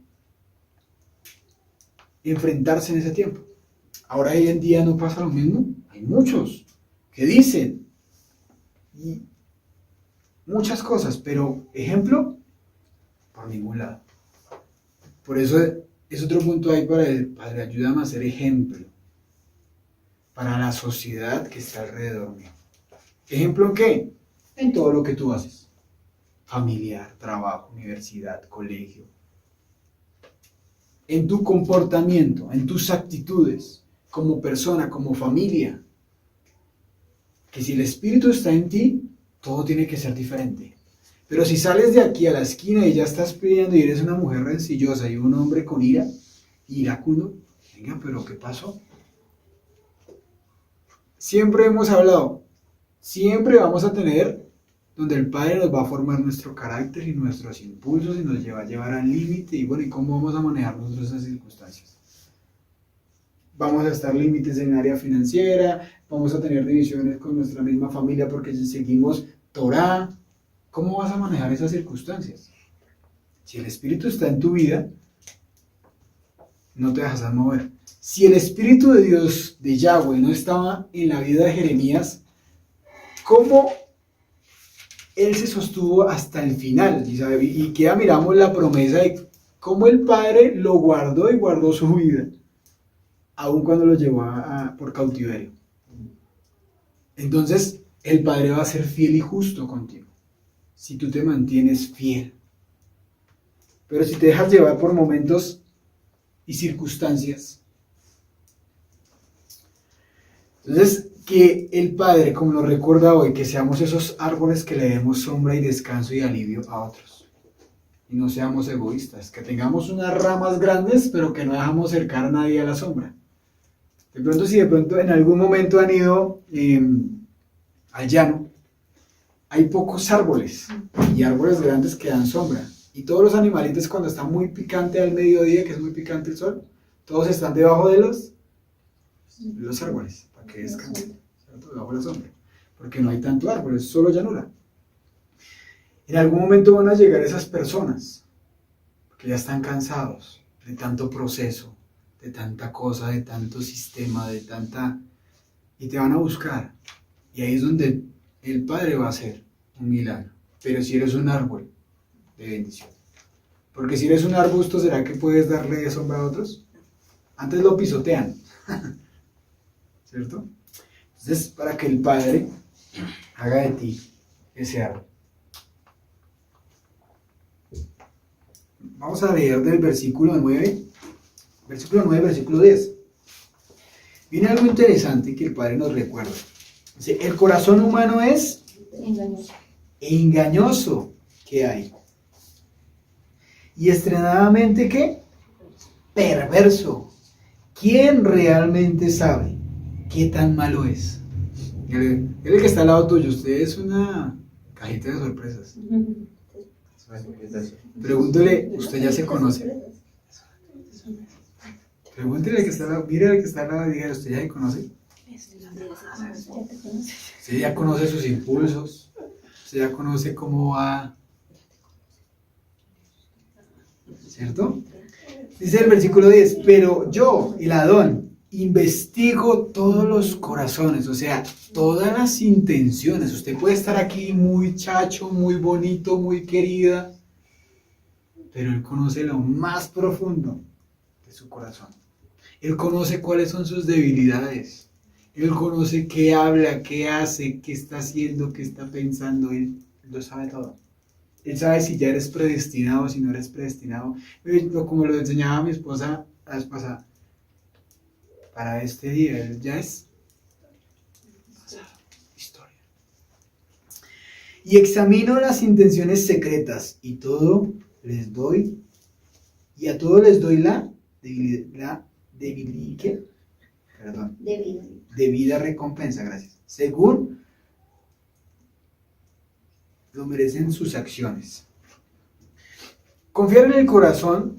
Speaker 2: enfrentarse en ese tiempo. Ahora hoy en día no pasa lo mismo. Hay muchos que dicen y muchas cosas, pero ejemplo, por ningún lado. Por eso es otro punto ahí para el Padre, ayúdame a ser ejemplo para la sociedad que está alrededor mío. ¿Ejemplo en qué? En todo lo que tú haces. Familiar, trabajo, universidad, colegio. En tu comportamiento, en tus actitudes, como persona, como familia. Que si el Espíritu está en ti, todo tiene que ser diferente. Pero si sales de aquí a la esquina y ya estás pidiendo y eres una mujer rencillosa y un hombre con ira, iracundo, venga, pero ¿qué pasó? Siempre hemos hablado, siempre vamos a tener donde el Padre nos va a formar nuestro carácter y nuestros impulsos y nos va a llevar al límite y bueno, ¿y cómo vamos a manejar nosotros esas circunstancias? Vamos a estar límites en área financiera, vamos a tener divisiones con nuestra misma familia porque seguimos Torá. ¿Cómo vas a manejar esas circunstancias? Si el Espíritu está en tu vida, no te dejas mover. Si el Espíritu de Dios, de Yahweh, no estaba en la vida de Jeremías, ¿cómo él se sostuvo hasta el final? Y que ya miramos la promesa de cómo el Padre lo guardó y guardó su vida, aun cuando lo llevó por cautiverio. Entonces, el Padre va a ser fiel y justo contigo, si tú te mantienes fiel. Pero si te dejas llevar por momentos y circunstancias, entonces que el Padre, como nos recuerda hoy, que seamos esos árboles que le demos sombra y descanso y alivio a otros. Y no seamos egoístas, que tengamos unas ramas grandes, pero que no dejamos cercar a nadie a la sombra. De pronto, si de pronto en algún momento han ido al llano, hay pocos árboles y árboles grandes que dan sombra. Y todos los animalitos cuando está muy picante al mediodía, que es muy picante el sol, todos están debajo de los árboles, para que descansen, ¿cierto? Debajo de la sombra, porque no hay tanto árbol, es solo llanura. En algún momento van a llegar esas personas, que ya están cansados de tanto proceso, de tanta cosa, de tanto sistema, y te van a buscar. Y ahí es donde el Padre va a hacer un milagro. Pero si eres un árbol de bendición. Porque si eres un arbusto, ¿será que puedes darle sombra a otros? Antes lo pisotean. ¿Cierto? Entonces, para que el Padre haga de ti ese árbol. Vamos a leer del versículo 9, versículo 10. Viene algo interesante que el Padre nos recuerda. Dice, el corazón humano es engañoso. ¿Qué hay? Y extremadamente, ¿qué? perverso. ¿Quién realmente sabe qué tan malo es? El que está al lado tuyo, usted es una cajita de sorpresas. Pregúntele, ¿usted ya se conoce? Pregúntele al que está al lado, mire al que está al lado y diga, ¿usted ya se conoce? Usted ya conoce sus impulsos, usted ya conoce cómo va, ¿cierto? Dice el versículo 10, pero yo, el Adón, investigo todos los corazones, o sea, todas las intenciones. Usted puede estar aquí muy chacho, muy bonito, muy querida, pero Él conoce lo más profundo de su corazón. Él conoce cuáles son sus debilidades. Él conoce qué habla, qué hace, qué está haciendo, qué está pensando. Él lo sabe todo. Él sabe si ya eres predestinado o si no eres predestinado. Como lo enseñaba mi esposa la vez pasada, para este día, él ya es pasado, historia. Y examino las intenciones secretas y todo les doy, y a todos les doy la debida recompensa, gracias, según lo merecen sus acciones. Confiar en el corazón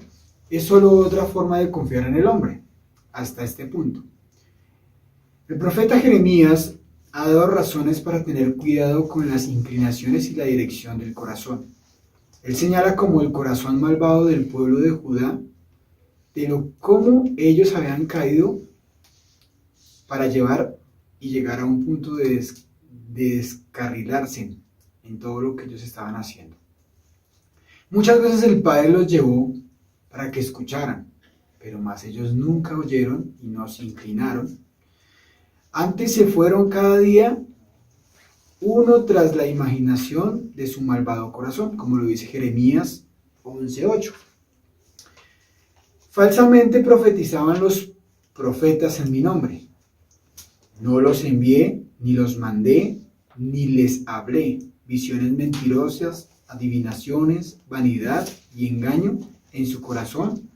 Speaker 2: es solo otra forma de confiar en el hombre, hasta este punto. El profeta Jeremías ha dado razones para tener cuidado con las inclinaciones y la dirección del corazón. Él señala como el corazón malvado del pueblo de Judá, de cómo ellos habían caído para llegar a un punto de descarrilarse en todo lo que ellos estaban haciendo. Muchas veces el Padre los llevó para que escucharan, pero más ellos nunca oyeron y no se inclinaron. Antes se fueron cada día uno tras la imaginación de su malvado corazón, como lo dice Jeremías 11:8. Falsamente profetizaban los profetas en mi nombre. No los envié, ni los mandé, ni les hablé. Visiones mentirosas, adivinaciones, vanidad y engaño en su corazón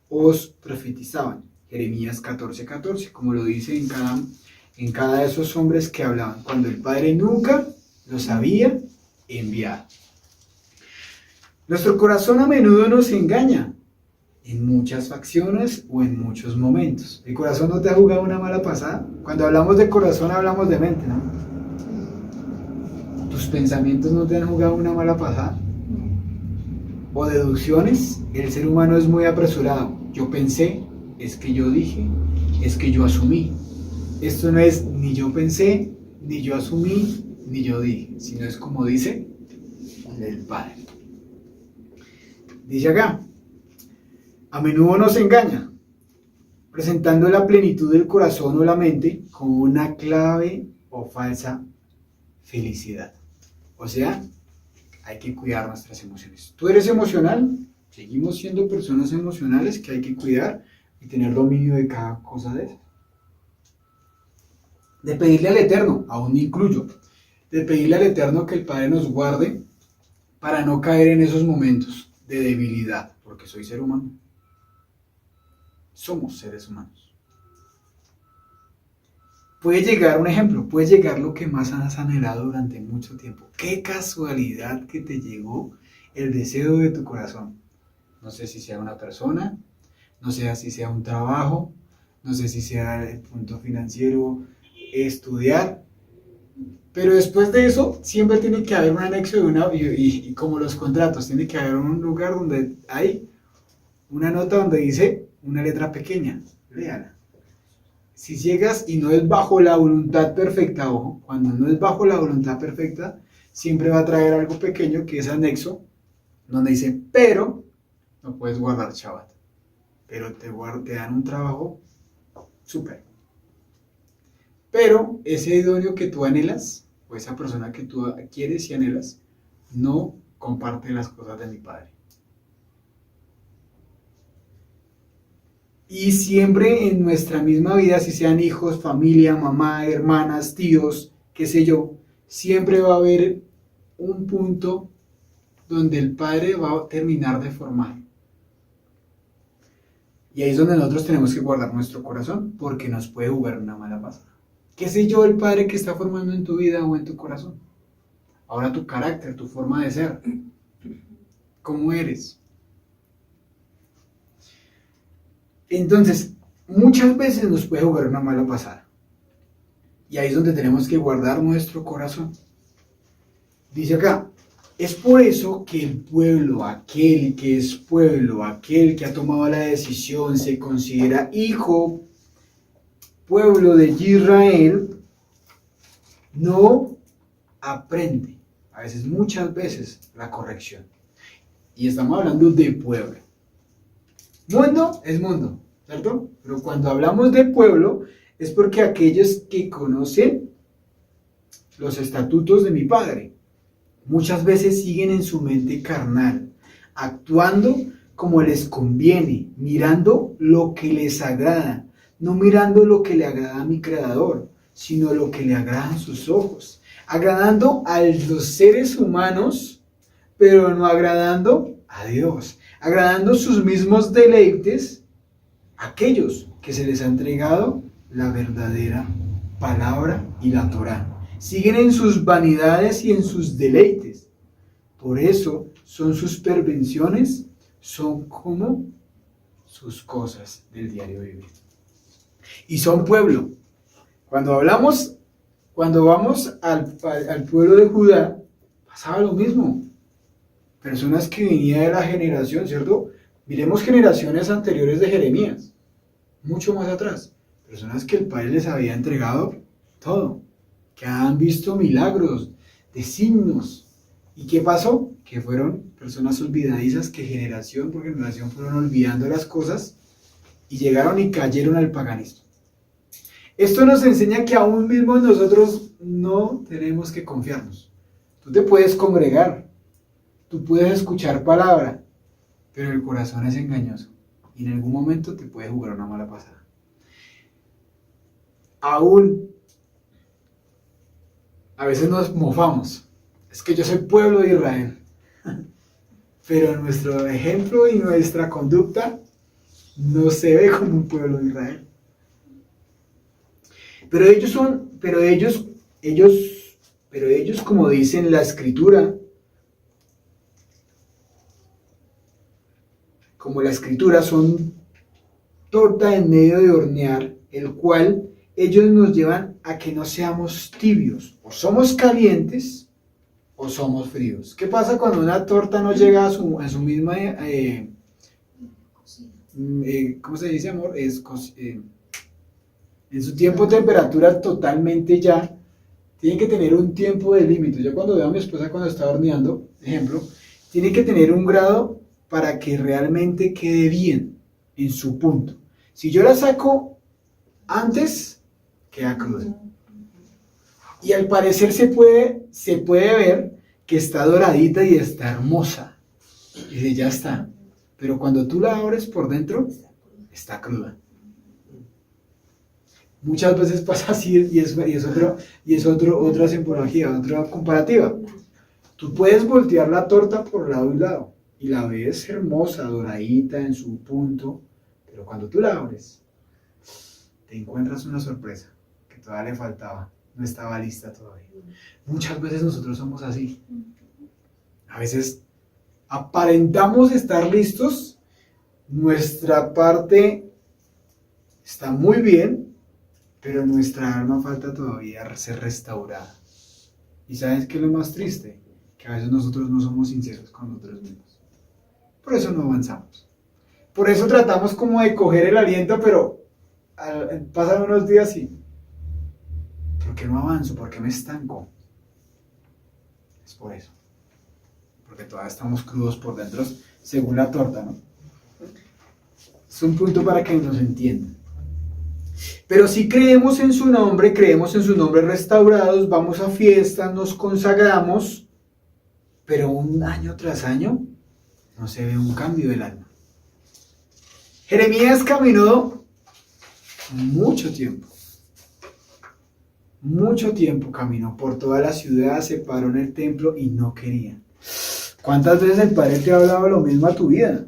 Speaker 2: os profetizaban. Jeremías 14:14, como lo dice en cada de esos hombres que hablaban, cuando el Padre nunca los había enviado. Nuestro corazón a menudo nos engaña en muchas facciones o en muchos momentos. ¿El corazón no te ha jugado una mala pasada? Cuando hablamos de corazón hablamos de mente, ¿no? ¿Tus pensamientos no te han jugado una mala pasada? ¿O deducciones? El ser humano es muy apresurado. Yo pensé, es que yo dije, es que yo asumí. Esto no es ni yo pensé, ni yo asumí, ni yo dije, sino es como dice el Padre. Dice acá, a menudo nos engaña, presentando la plenitud del corazón o la mente como una clave o falsa felicidad. O sea, hay que cuidar nuestras emociones. ¿Tú eres emocional? Seguimos siendo personas emocionales que hay que cuidar y tener dominio de cada cosa de esas. De pedirle al Eterno, aún me incluyo, de pedirle al Eterno que el Padre nos guarde para no caer en esos momentos de debilidad, porque soy ser humano. Somos seres humanos. Puede llegar, un ejemplo, puede llegar lo que más has anhelado durante mucho tiempo. Qué casualidad que te llegó el deseo de tu corazón. No sé si sea una persona, no sé si sea un trabajo, no sé si sea el punto financiero, estudiar, pero después de eso siempre tiene que haber un anexo y como los contratos, tiene que haber un lugar donde hay una nota donde dice una letra pequeña, léala. Si llegas y no es bajo la voluntad perfecta, ojo, cuando no es bajo la voluntad perfecta, siempre va a traer algo pequeño que es anexo, donde dice, pero no puedes guardar Shabbat, pero te dan un trabajo súper. Pero ese idóneo que tú anhelas, o esa persona que tú quieres y anhelas, no comparte las cosas de mi Padre. Y siempre en nuestra misma vida, si sean hijos, familia, mamá, hermanas, tíos, qué sé yo, siempre va a haber un punto donde el Padre va a terminar de formar. Y ahí es donde nosotros tenemos que guardar nuestro corazón, porque nos puede jugar una mala pasada. ¿Qué sé yo, el Padre que está formando en tu vida o en tu corazón? Ahora tu carácter, tu forma de ser. ¿Cómo eres? Entonces, muchas veces nos puede jugar una mala pasada. Y ahí es donde tenemos que guardar nuestro corazón. Dice acá, es por eso que el pueblo, aquel que es pueblo, aquel que ha tomado la decisión, se considera hijo, pueblo de Israel, no aprende, a veces, muchas veces, la corrección. Y estamos hablando de pueblo. Mundo es mundo, ¿cierto? Pero cuando hablamos de pueblo, es porque aquellos que conocen los estatutos de mi Padre, muchas veces siguen en su mente carnal, actuando como les conviene, mirando lo que les agrada, no mirando lo que le agrada a mi Creador, sino lo que le agrada a sus ojos, agradando a los seres humanos, pero no agradando a Dios, agradando sus mismos deleites, aquellos que se les ha entregado la verdadera palabra y la Torá. Siguen en sus vanidades y en sus deleites. Por eso son sus pervenciones, son como sus cosas del diario vivir. Y son pueblo. Cuando vamos al pueblo de Judá, pasaba lo mismo. Personas que venían de la generación, ¿cierto? Miremos generaciones anteriores de Jeremías, mucho más atrás. Personas que el Padre les había entregado todo, que han visto milagros, de signos. ¿Y qué pasó? Que fueron personas olvidadizas que generación por generación fueron olvidando las cosas y llegaron y cayeron al paganismo. Esto nos enseña que aún mismo nosotros no tenemos que confiarnos. Tú te puedes congregar, tú puedes escuchar palabra, pero el corazón es engañoso y en algún momento te puede jugar una mala pasada. Aún a veces nos mofamos, es que yo soy pueblo de Israel, pero nuestro ejemplo y nuestra conducta no se ve como un pueblo de Israel. Pero ellos, como dice en la escritura, son torta en medio de hornear, el cual ellos nos llevan a que no seamos tibios, o somos calientes o somos fríos. ¿Qué pasa cuando una torta no llega a su misma, ¿cómo se dice, amor? En su tiempo, temperatura totalmente ya, tiene que tener un tiempo de límite. Yo cuando veo a mi esposa cuando está horneando, ejemplo, tiene que tener un grado para que realmente quede bien en su punto. Si yo la saco antes, queda cruda. Y al parecer se puede ver que está doradita y está hermosa. Y dice, ya está. Pero cuando tú la abres por dentro, está cruda. Muchas veces pasa así y es otra simbología, otra comparativa. Tú puedes voltear la torta por lado y lado y la ves hermosa, doradita en su punto, pero cuando tú la abres, te encuentras una sorpresa que todavía le faltaba, no estaba lista todavía. Muchas veces nosotros somos así. A veces aparentamos estar listos, nuestra parte está muy bien, pero nuestra alma falta todavía ser restaurada. ¿Y sabes qué es lo más triste? Que a veces nosotros no somos sinceros con nosotros mismos. Por eso no avanzamos. Por eso tratamos como de coger el aliento, pero pasan unos días y ¿por qué no avanzo? ¿Por qué me estanco? Es por eso. Porque todavía estamos crudos por dentro, según la torta, ¿no? Es un punto para que nos entiendan. Pero si creemos en su nombre restaurados, vamos a fiestas, nos consagramos, pero un año tras año no se ve un cambio del alma. Jeremías caminó mucho tiempo caminó por toda la ciudad, se paró en el templo y no quería. ¿Cuántas veces el Padre te ha hablado lo mismo a tu vida?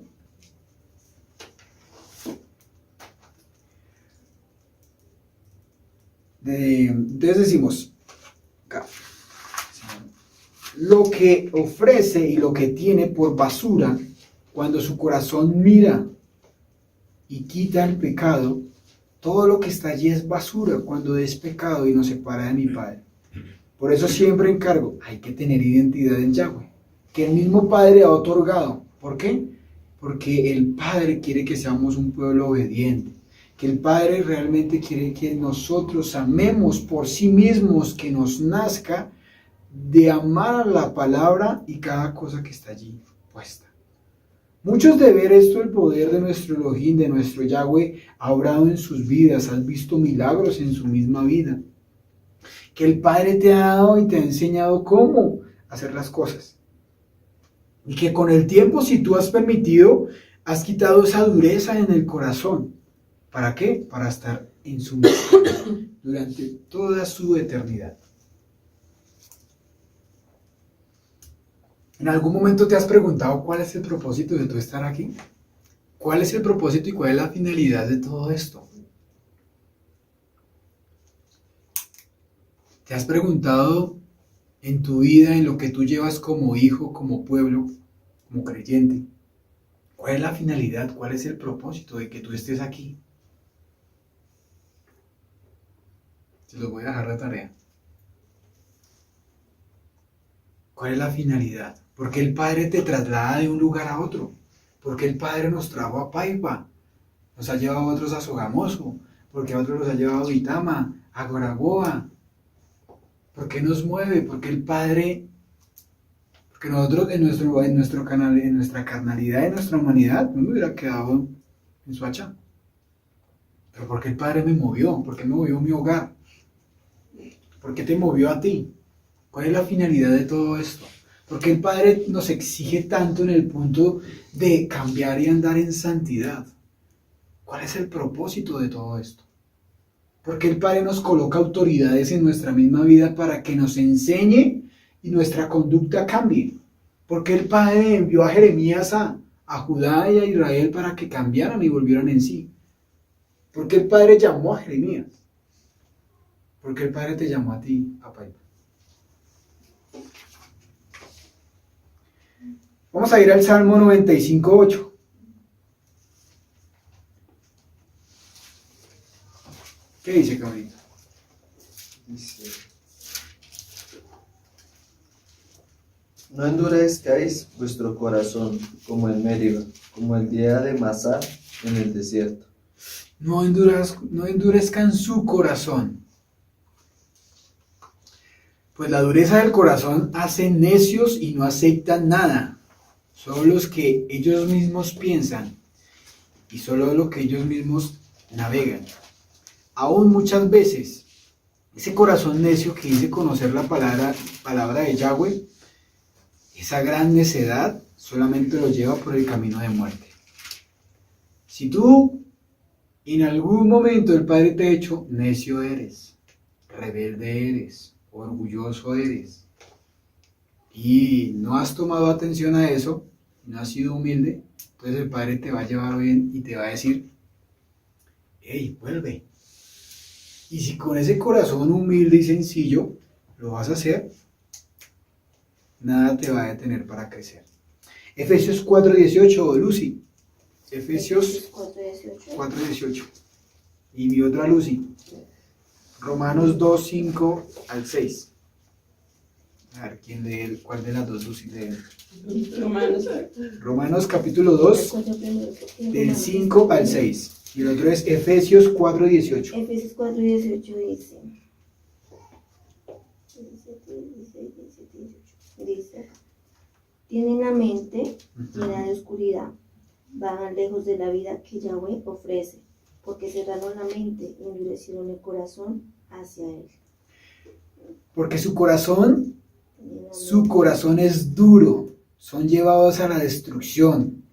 Speaker 2: Entonces decimos, acá, lo que ofrece y lo que tiene por basura, cuando su corazón mira y quita el pecado, todo lo que está allí es basura cuando es pecado y nos separa de mi Padre. Por eso siempre encargo, hay que tener identidad en Yahweh, que el mismo Padre ha otorgado. ¿Por qué? Porque el Padre quiere que seamos un pueblo obediente, que el Padre realmente quiere que nosotros amemos por sí mismos, que nos nazca de amar la palabra y cada cosa que está allí puesta. Muchos de ver esto, el poder de nuestro Elohim, de nuestro Yahweh, ha obrado en sus vidas, has visto milagros en su misma vida. Que el Padre te ha dado y te ha enseñado cómo hacer las cosas. Y que con el tiempo, si tú has permitido, has quitado esa dureza en el corazón. ¿Para qué? Para estar en su misión durante toda su eternidad. ¿En algún momento te has preguntado cuál es el propósito de tu estar aquí? ¿Cuál es el propósito y cuál es la finalidad de todo esto? ¿Te has preguntado en tu vida, en lo que tú llevas como hijo, como pueblo, como creyente, cuál es la finalidad, cuál es el propósito de que tú estés aquí? Te los voy a dejar la tarea. ¿Cuál es la finalidad? ¿Por qué el Padre te traslada de un lugar a otro? ¿Por qué el Padre nos trajo a Paipa? Nos ha llevado a otros a Sogamoso. ¿Por qué a otros los ha llevado a Vitama, a Goragoa? ¿Por qué nos mueve? Porque el Padre, porque nosotros en nuestra carnalidad, en nuestra humanidad, no me hubiera quedado en Soacha. Pero ¿por qué el Padre me movió? ¿Por qué me movió mi hogar? ¿Por qué te movió a ti? ¿Cuál es la finalidad de todo esto? ¿Por qué el Padre nos exige tanto en el punto de cambiar y andar en santidad? ¿Cuál es el propósito de todo esto? Porque el Padre nos coloca autoridades en nuestra misma vida para que nos enseñe y nuestra conducta cambie. Porque el Padre envió a Jeremías a Judá y a Israel para que cambiaran y volvieran en sí. Porque el Padre llamó a Jeremías. Porque el Padre te llamó a ti, a Paipa. Vamos a ir al Salmo 95:8. ¿Qué dice, cabrito?
Speaker 4: Dice: no endurezcáis vuestro corazón como en Meriba, como el día de Masá en el desierto.
Speaker 2: No endurezcan su corazón. Pues la dureza del corazón hace necios y no aceptan nada. Solo los que ellos mismos piensan y solo lo que ellos mismos navegan. Aún muchas veces, ese corazón necio que dice conocer la palabra de Yahweh, esa gran necedad solamente lo lleva por el camino de muerte. Si tú en algún momento el Padre te ha hecho, necio eres, rebelde eres, orgulloso eres, y no has tomado atención a eso, no has sido humilde, entonces el Padre te va a llevar bien y te va a decir, hey, vuelve. Y si con ese corazón humilde y sencillo lo vas a hacer, nada te va a detener para crecer. Efesios 4:18, Lucy. Efesios 4:18. Y mi otra Lucy. Romanos 2:5 al 6. A ver, ¿quién lee cuál de las dos Lucy lee? Romanos capítulo 2, del 5 al 6. Y el otro es Efesios 4:18.
Speaker 6: Efesios 4:18 dice, tienen la mente llena de oscuridad, vagan lejos de la vida que Yahweh ofrece, porque cerraron la mente y endurecieron el corazón hacia él.
Speaker 2: Porque su corazón es duro, son llevados a la destrucción,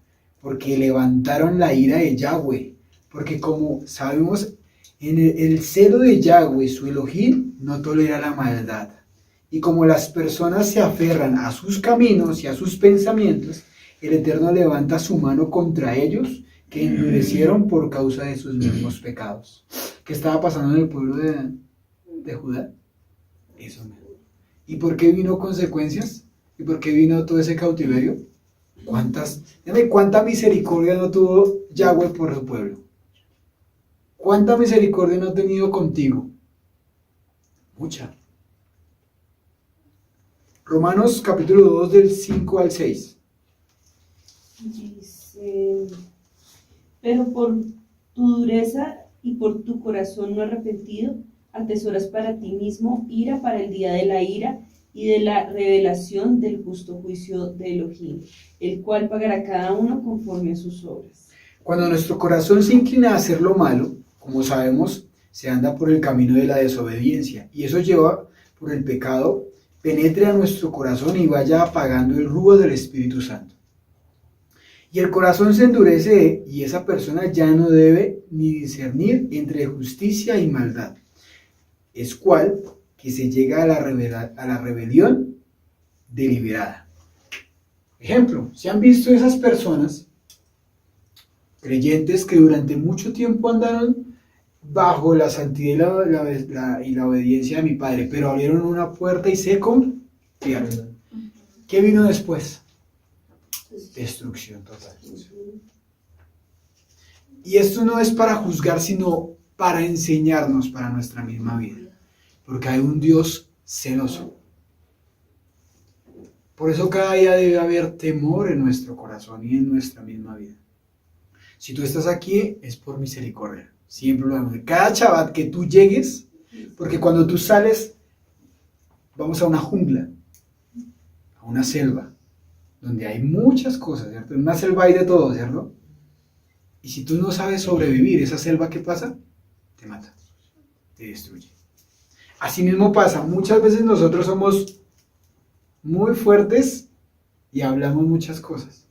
Speaker 2: porque levantaron la ira de Yahweh. Porque como sabemos, en el celo de Yahweh, su Elohim, no tolera la maldad. Y como las personas se aferran a sus caminos y a sus pensamientos, el Eterno levanta su mano contra ellos, que endurecieron por causa de sus mismos pecados. ¿Qué estaba pasando en el pueblo de Judá. Eso mismo. ¿Y por qué vino consecuencias? ¿Y por qué vino todo ese cautiverio? ¿Cuánta misericordia no tuvo Yahweh por su pueblo? ¿Cuánta misericordia no ha tenido contigo? Mucha. Romanos capítulo 2 del 5 al 6.
Speaker 7: Dice, pero por tu dureza y por tu corazón no arrepentido, atesoras para ti mismo ira para el día de la ira y de la revelación del justo juicio de Elohim, el cual pagará a cada uno conforme a sus obras.
Speaker 2: Cuando nuestro corazón se inclina a hacer lo malo, como sabemos, se anda por el camino de la desobediencia, y eso lleva por el pecado, penetre a nuestro corazón y vaya apagando el rúa del Espíritu Santo. Y el corazón se endurece y esa persona ya no debe ni discernir entre justicia y maldad. Es cual que se llega a la rebelión deliberada. Ejemplo, ¿se han visto esas personas creyentes que durante mucho tiempo andaron bajo la santidad y la obediencia de mi Padre, pero abrieron una puerta y se confiaron? ¿Qué vino después? Destrucción total. Y esto no es para juzgar, sino para enseñarnos para nuestra misma vida. Porque hay un Dios celoso. Por eso cada día debe haber temor en nuestro corazón y en nuestra misma vida. Si tú estás aquí, es por misericordia. Siempre lo vemos. Cada Shabbat que tú llegues, porque cuando tú sales, vamos a una jungla, a una selva, donde hay muchas cosas, ¿cierto? En una selva hay de todo, ¿cierto? Y si tú no sabes sobrevivir, esa selva, ¿qué pasa? Te mata, te destruye. Así mismo pasa, muchas veces nosotros somos muy fuertes y hablamos muchas cosas.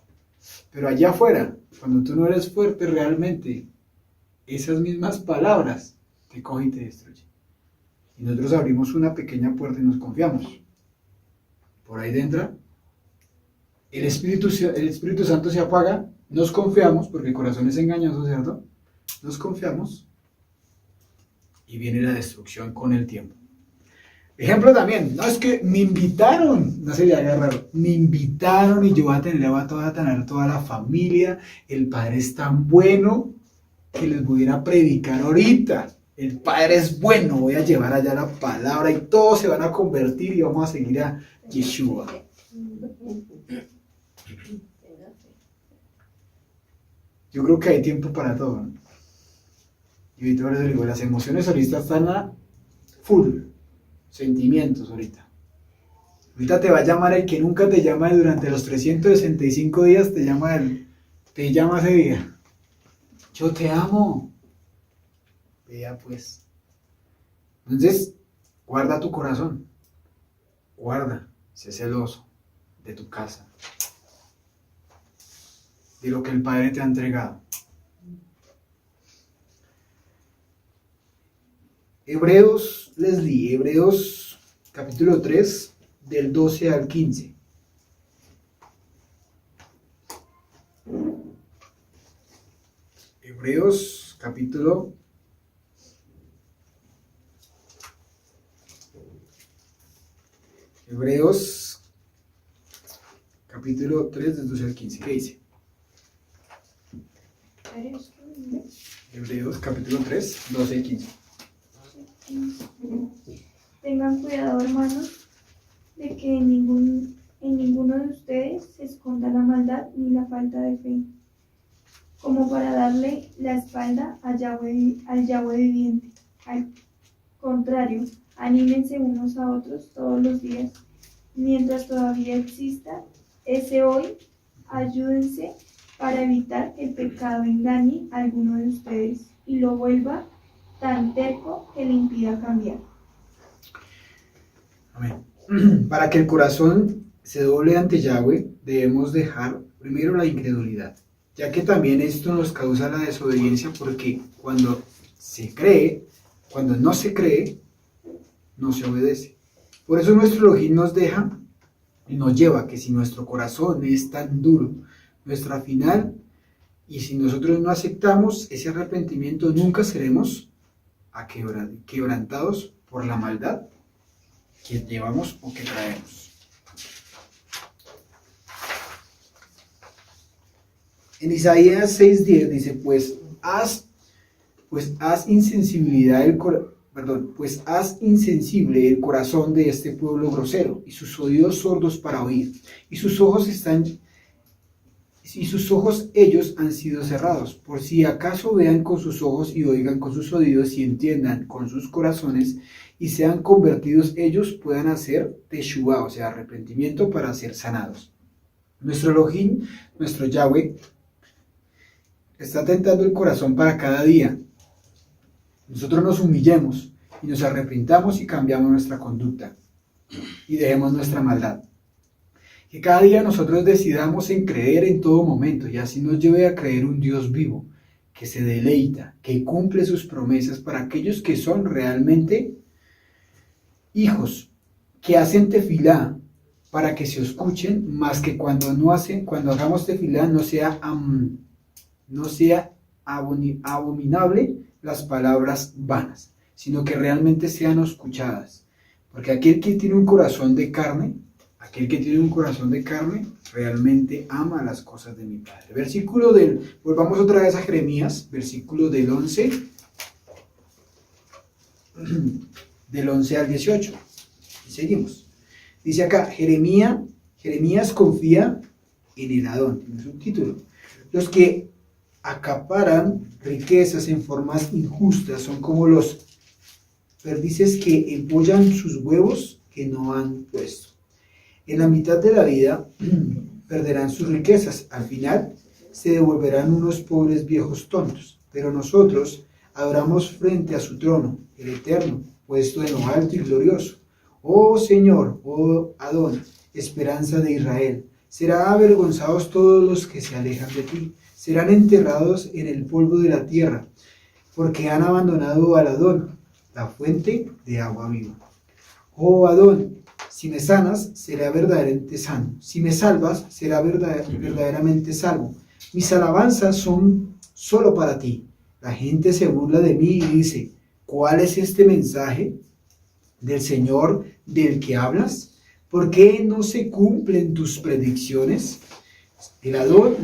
Speaker 2: Pero allá afuera, cuando tú no eres fuerte realmente, esas mismas palabras te cogen y te destruyen. Y nosotros abrimos una pequeña puerta y nos confiamos. Por ahí dentro, el Espíritu Santo se apaga, nos confiamos, porque el corazón es engañoso, ¿cierto? Nos confiamos y viene la destrucción con el tiempo. Ejemplo también, no es que me invitaron, no se le haga raro, me invitaron y yo voy a tener toda la familia, el Padre es tan bueno que les voy a ir a predicar ahorita, el Padre es bueno, voy a llevar allá la palabra y todos se van a convertir y vamos a seguir a Yeshua. Yo creo que hay tiempo para todo, ¿no? Y ahorita por eso digo, las emociones ahorita están a full. Sentimientos ahorita. Ahorita te va a llamar el que nunca te llama durante los 365 días, te llama ese día. Yo te amo. Vea pues. Entonces, guarda tu corazón. Guarda, sé celoso de tu casa. De lo que el Padre te ha entregado. Hebreos capítulo 3, del 12 al 15. Hebreos capítulo 3, del 12 al 15. ¿Qué dice? Hebreos capítulo 3, 12 y 15.
Speaker 6: Tengan cuidado, hermanos, de que en ninguno de ustedes se esconda la maldad ni la falta de fe, como para darle la espalda al Yahweh viviente. Al contrario, anímense unos a otros todos los días, mientras todavía exista ese hoy, ayúdense para evitar que el pecado engañe a alguno de ustedes y lo vuelva tan terco que le impida cambiar.
Speaker 2: Amén. Para que el corazón se doble ante Yahweh, debemos dejar primero la incredulidad, ya que también esto nos causa la desobediencia, porque cuando no se cree, no se obedece. Por eso nuestro Elohim nos deja y nos lleva que si nuestro corazón es tan duro, nuestra final, y si nosotros no aceptamos ese arrepentimiento, nunca seremos quebrantados por la maldad que llevamos o que traemos. En Isaías 6:10 dice, pues haz insensible el corazón de este pueblo grosero, y sus oídos sordos para oír, y sus ojos ellos han sido cerrados, por si acaso vean con sus ojos y oigan con sus oídos y entiendan con sus corazones y sean convertidos, ellos puedan hacer teshuvá, o sea, arrepentimiento, para ser sanados. Nuestro Elohim, nuestro Yahweh, está tentando el corazón para cada día. Nosotros nos humillemos y nos arrepintamos y cambiamos nuestra conducta y dejemos nuestra maldad. Que cada día nosotros decidamos en creer en todo momento, y así nos lleve a creer un Dios vivo, que se deleita, que cumple sus promesas para aquellos que son realmente hijos, que hacen tefilá para que se escuchen, más que cuando hagamos tefilá no sea abominable las palabras vanas, sino que realmente sean escuchadas. Porque aquel que tiene un corazón de carne, realmente ama las cosas de mi Padre. Volvamos otra vez a Jeremías, versículo del 11 al 18. Y seguimos. Dice acá, Jeremías confía en el Adón, tiene su título. Los que acaparan riquezas en formas injustas son como los perdices que empollan sus huevos que no han puesto. En la mitad de la vida perderán sus riquezas, al final se devolverán unos pobres viejos tontos, pero nosotros adoramos frente a su trono, el Eterno, puesto en lo alto y glorioso. Oh Señor, oh Adón, esperanza de Israel, serán avergonzados todos los que se alejan de ti, serán enterrados en el polvo de la tierra, porque han abandonado al Adón, la fuente de agua viva. Oh Adón, si me sanas, será verdaderamente sano. Si me salvas, será verdaderamente salvo. Mis alabanzas son solo para ti. La gente se burla de mí y dice, ¿cuál es este mensaje del Señor del que hablas? ¿Por qué no se cumplen tus predicciones? El Adón,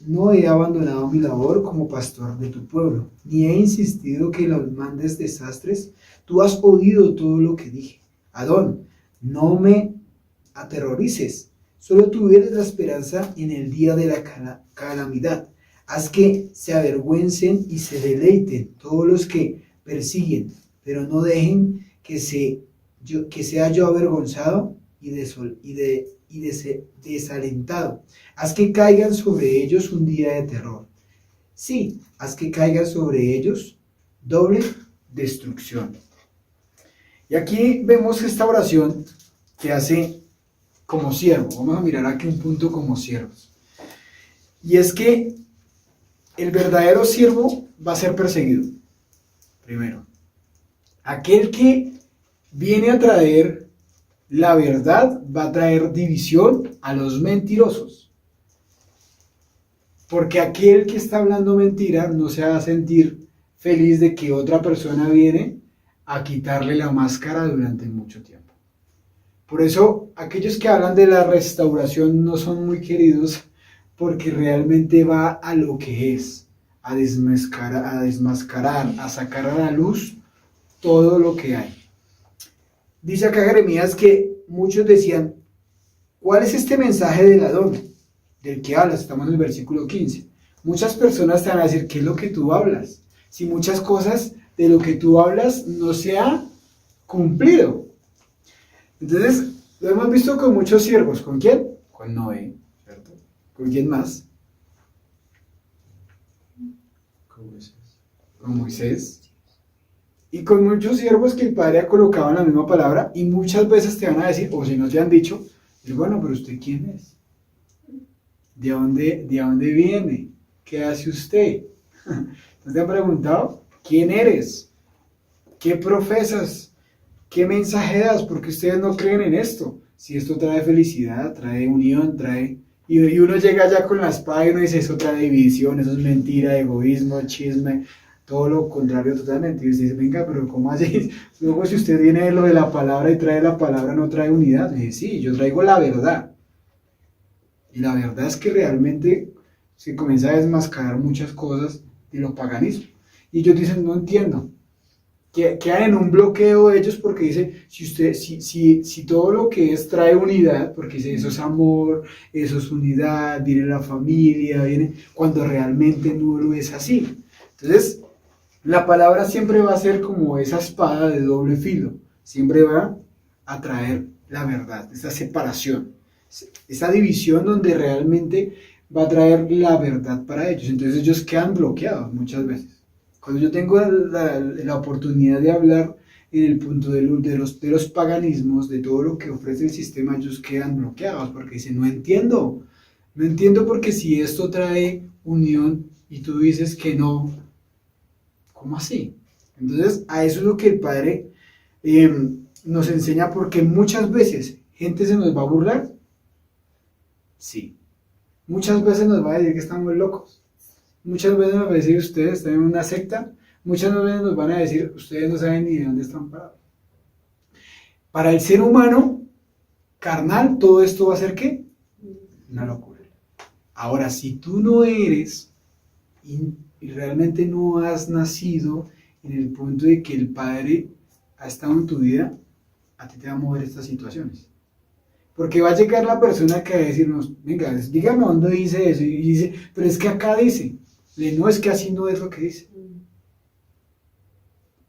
Speaker 2: no he abandonado mi labor como pastor de tu pueblo, ni he insistido que los mandes desastres. Tú has oído todo lo que dije. Adón, no me aterrorices, solo tú eres la esperanza en el día de la calamidad. Haz que se avergüencen y se deleiten todos los que persiguen, pero no dejen que sea yo avergonzado y desalentado. Haz que caigan sobre ellos un día de terror. Sí, haz que caigan sobre ellos doble destrucción. Y aquí vemos esta oración que hace como siervo. Vamos a mirar aquí un punto como siervos. Y es que el verdadero siervo va a ser perseguido. Primero, aquel que viene a traer la verdad va a traer división a los mentirosos. Porque aquel que está hablando mentira no se va a sentir feliz de que otra persona viene a quitarle la máscara durante mucho tiempo. Por eso, aquellos que hablan de la restauración no son muy queridos, porque realmente va a lo que es, a desmascarar, a sacar a la luz todo lo que hay. Dice acá Jeremías que muchos decían, ¿cuál es este mensaje del Adón del que hablas? Estamos en el versículo 15. Muchas personas te van a decir, ¿qué es lo que tú hablas? Si muchas cosas de lo que tú hablas no se ha cumplido. Entonces, lo hemos visto con muchos siervos. ¿Con quién? Con Noé, ¿cierto? ¿Con quién más? Con Moisés. Y con muchos siervos que el Padre ha colocado en la misma palabra, y muchas veces te van a decir, o si no te han dicho, bueno, pero ¿usted quién es? ¿De dónde viene? ¿Qué hace usted? ¿No te han preguntado? ¿Quién eres? ¿Qué profesas? ¿Qué mensaje das? Porque ustedes no creen en esto. Si esto trae felicidad, trae unión, y uno llega ya con la espada y uno dice, eso trae división, eso es mentira, egoísmo, chisme, todo lo contrario totalmente. Y usted dice, venga, pero ¿cómo así? Luego si usted viene de lo de la palabra y trae la palabra, no trae unidad. Y dice, sí, yo traigo la verdad. Y la verdad es que realmente se comienza a desmascarar muchas cosas de los paganismos. Y ellos dicen, no entiendo. Quedan en un bloqueo ellos porque dice, si todo lo que es trae unidad, porque dice, eso es amor, eso es unidad, viene la familia, viene, cuando realmente no lo es así. Entonces, la palabra siempre va a ser como esa espada de doble filo, siempre va a traer la verdad, esa separación, esa división donde realmente va a traer la verdad para ellos. Entonces ellos quedan bloqueados muchas veces. Cuando yo tengo la oportunidad de hablar en el punto de los paganismos, de todo lo que ofrece el sistema, ellos quedan bloqueados porque dicen, no entiendo porque si esto trae unión y tú dices que no, ¿cómo así? Entonces a eso es lo que el Padre nos enseña, porque muchas veces gente se nos va a burlar, sí, muchas veces nos va a decir que estamos locos. Muchas veces nos van a decir, ustedes están en una secta, muchas veces nos van a decir, ustedes no saben ni de dónde están parados. Para el ser humano carnal, todo esto va a ser ¿qué? Una locura. Ahora, si tú no eres y realmente no has nacido en el punto de que el Padre ha estado en tu vida, a ti te va a mover estas situaciones. Porque va a llegar la persona que va a decirnos, venga, dígame dónde dice eso, y dice, pero es que acá dice. No, es que así no es lo que dice.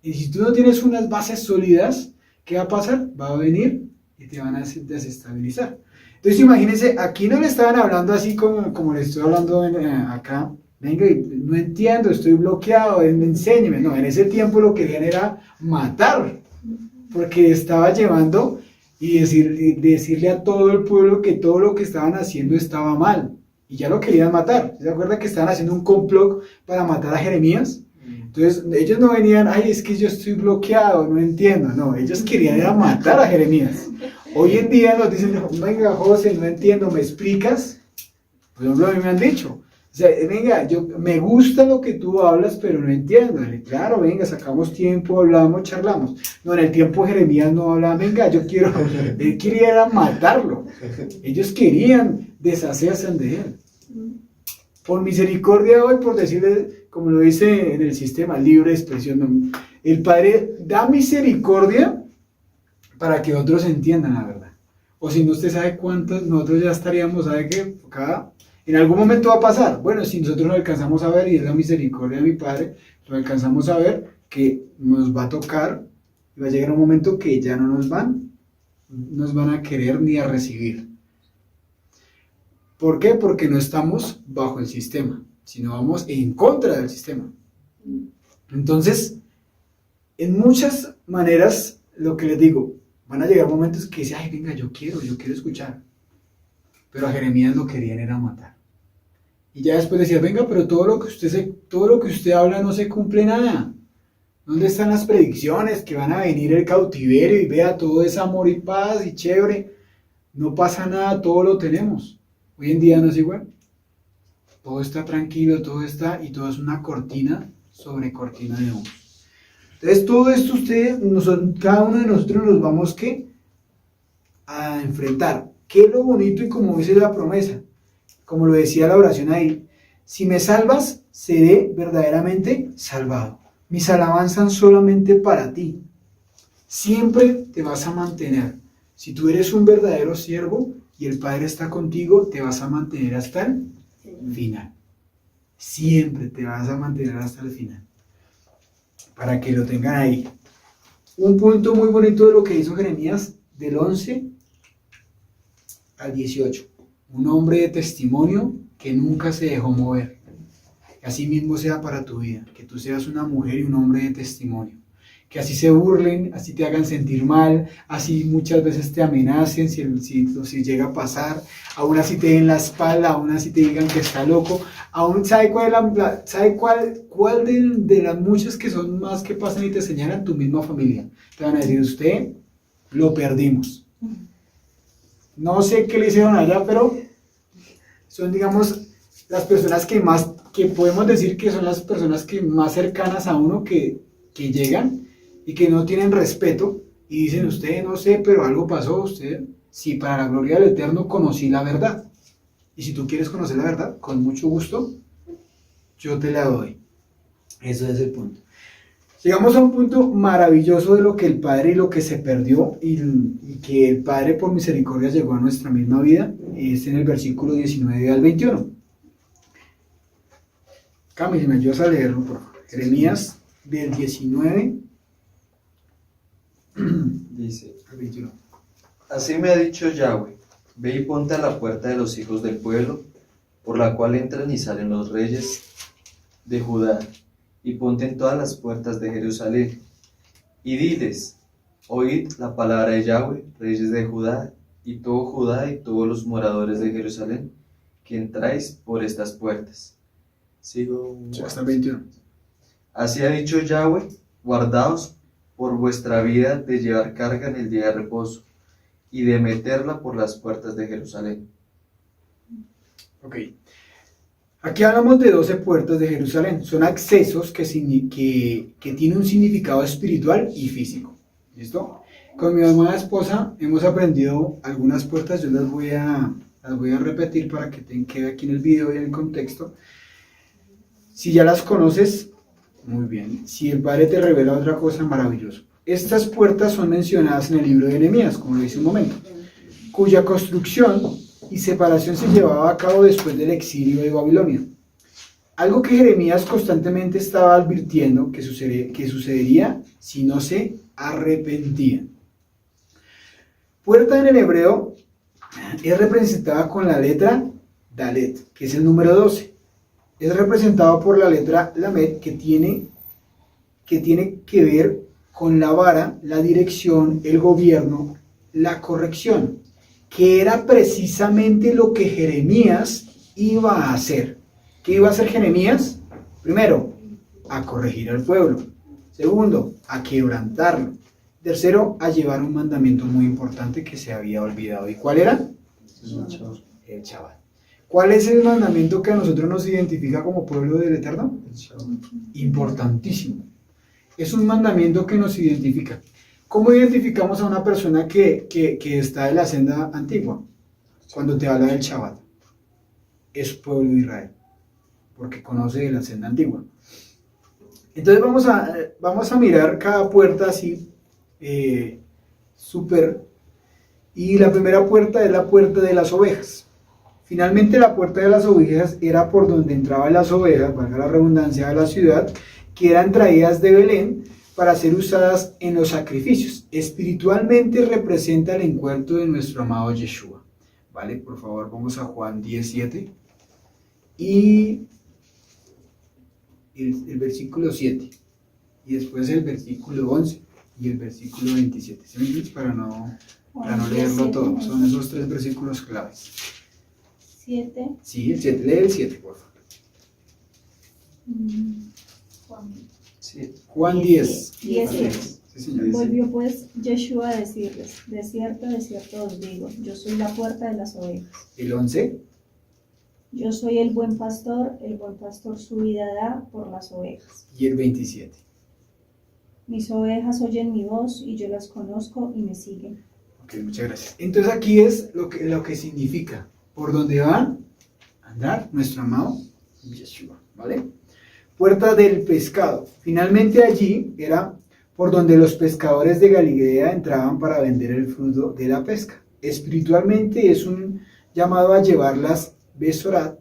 Speaker 2: Y si tú no tienes unas bases sólidas, ¿qué va a pasar? Va a venir y te van a desestabilizar. Entonces imagínense, aquí no le estaban hablando así como le estoy hablando acá. Venga, no entiendo, estoy bloqueado, enséñeme. No, en ese tiempo lo que querían era matar, porque estaba llevando y decirle a todo el pueblo que todo lo que estaban haciendo estaba mal. Y ya lo querían matar. ¿Se acuerdan que estaban haciendo un complot para matar a Jeremías? Entonces ellos no venían, ay, es que yo estoy bloqueado, no entiendo. No, ellos querían era matar a Jeremías. Hoy en día nos dicen, venga José, no entiendo, ¿me explicas? Por ejemplo, a mí me han dicho, o sea, venga, me gusta lo que tú hablas, pero no entiendo. Claro, venga, sacamos tiempo, hablamos, charlamos. No, en el tiempo Jeremías no hablaba, venga, él quería era matarlo. Ellos querían deshacerse de él. Por misericordia hoy, por decirle, como lo dice en el sistema, libre expresión, el Padre da misericordia para que otros entiendan la verdad. O si no, usted sabe cuántos, nosotros ya estaríamos, ¿sabe qué? En algún momento va a pasar. Bueno, si nosotros lo alcanzamos a ver, y es la misericordia de mi Padre, lo alcanzamos a ver, que nos va a tocar, y va a llegar un momento que ya no nos van a querer ni a recibir. ¿Por qué? Porque no estamos bajo el sistema, sino vamos en contra del sistema. Entonces, en muchas maneras, lo que les digo, van a llegar momentos que dicen, ay, venga, yo quiero escuchar. Pero a Jeremías lo querían era matar. Y ya después decía, venga, pero todo lo que usted habla no se cumple nada. ¿Dónde están las predicciones que van a venir el cautiverio y vea todo es amor y paz y chévere? No pasa nada, todo lo tenemos. Hoy en día no es igual. Todo está tranquilo, todo es una cortina sobre cortina de humo. Entonces todo esto cada uno de nosotros nos vamos a enfrentar. ¿Qué es lo bonito? Y como dice la promesa, como lo decía la oración ahí, si me salvas, seré verdaderamente salvado. Mis alabanzas solamente para ti. Siempre te vas a mantener. Si tú eres un verdadero siervo y el Padre está contigo, te vas a mantener hasta el final. Siempre te vas a mantener hasta el final. Para que lo tengan ahí. Un punto muy bonito de lo que hizo Jeremías del 11 al 18. Un hombre de testimonio que nunca se dejó mover. Que así mismo sea para tu vida. Que tú seas una mujer y un hombre de testimonio. Que así se burlen, así te hagan sentir mal, así muchas veces te amenacen si llega a pasar, aún así te den la espalda, aún así te digan que está loco, aún ¿sabe cuál de las muchas que son más que pasan y te señalan? Tu misma familia. Te van a decir, usted lo perdimos. No sé qué le hicieron allá, pero son, digamos, las personas que podemos decir que son las personas que más cercanas a uno que llegan y que no tienen respeto y dicen, usted no sé, pero algo pasó, usted, si para la gloria del Eterno conocí la verdad. Y si tú quieres conocer la verdad, con mucho gusto, yo te la doy. Eso es el punto. Llegamos a un punto maravilloso de lo que el Padre y lo que se perdió y que el Padre por misericordia llegó a nuestra misma vida. Es en el versículo 19 al 21. Cami, si me ayudas a leerlo, por favor. Jeremías del 19
Speaker 4: Dice,
Speaker 2: al 21.
Speaker 4: así me ha dicho Yahweh, ve y ponte a la puerta de los hijos del pueblo, por la cual entran y salen los reyes de Judá, y ponte en todas las puertas de Jerusalén, y diles, oíd la palabra de Yahweh, reyes de Judá, y todo Judá y todos los moradores de Jerusalén, que entráis por estas puertas. Sigo.
Speaker 2: Hasta el 21.
Speaker 4: Así ha dicho Yahweh, guardaos por vuestra vida de llevar carga en el día de reposo, y de meterla por las puertas de Jerusalén.
Speaker 2: Ok. Aquí hablamos de 12 puertas de Jerusalén. Son accesos que tienen un significado espiritual y físico. ¿Listo? Con mi amada esposa hemos aprendido algunas puertas. Yo las voy a repetir para que quede aquí en el video y en el contexto. Si ya las conoces, muy bien. Si el Padre te revela otra cosa, maravilloso. Estas puertas son mencionadas en el libro de Nehemías, como lo hice un momento, cuya construcción y separación se llevaba a cabo después del exilio de Babilonia. Algo que Jeremías constantemente estaba advirtiendo que sucedería si no se arrepentían. Puerta en el hebreo es representada con la letra Dalet, que es el número 12. Es representado por la letra Lamed, que tiene que ver con la vara, la dirección, el gobierno, la corrección, que era precisamente lo que Jeremías iba a hacer. ¿Qué iba a hacer Jeremías? Primero, a corregir al pueblo. Segundo, a quebrantarlo. Tercero, a llevar un mandamiento muy importante que se había olvidado. ¿Y cuál era? El Shabbat. ¿Cuál es el mandamiento que a nosotros nos identifica como pueblo del Eterno? Importantísimo. Es un mandamiento que nos identifica. ¿Cómo identificamos a una persona que está en la senda antigua? Cuando te habla del Shabbat. Es pueblo de Israel, porque conoce de la senda antigua. Entonces vamos a mirar cada puerta así, súper. Y la primera puerta es la puerta de las ovejas. Finalmente la puerta de las ovejas era por donde entraban las ovejas, valga la redundancia, de la ciudad, que eran traídas de Belén para ser usadas en los sacrificios. Espiritualmente representa el encuentro de nuestro amado Yeshua. ¿Vale? Por favor, vamos a Juan 10:7 y el versículo 7 y después el versículo 11 y el versículo 27. ¿Sí? Para no leerlo todo. Son esos 3 versículos claves.
Speaker 3: 7.
Speaker 2: Sí, el 7. Lee el 7, por favor.
Speaker 3: Juan.
Speaker 4: Sí.
Speaker 2: Juan 10.
Speaker 3: 17.
Speaker 2: Sí, señor.
Speaker 3: Volvió pues Yeshua a decirles, de cierto os digo, yo soy la puerta de las ovejas.
Speaker 2: El 11.
Speaker 3: Yo soy el buen pastor su vida da por las ovejas.
Speaker 2: Y el 27.
Speaker 3: Mis ovejas oyen mi voz y yo las conozco y me siguen.
Speaker 2: Ok, muchas gracias. Entonces aquí es lo que significa, por donde va a andar nuestro amado Yeshua, ¿vale? Puerta del pescado. Finalmente allí era por donde los pescadores de Galilea entraban para vender el fruto de la pesca. Espiritualmente es un llamado a llevar las besorat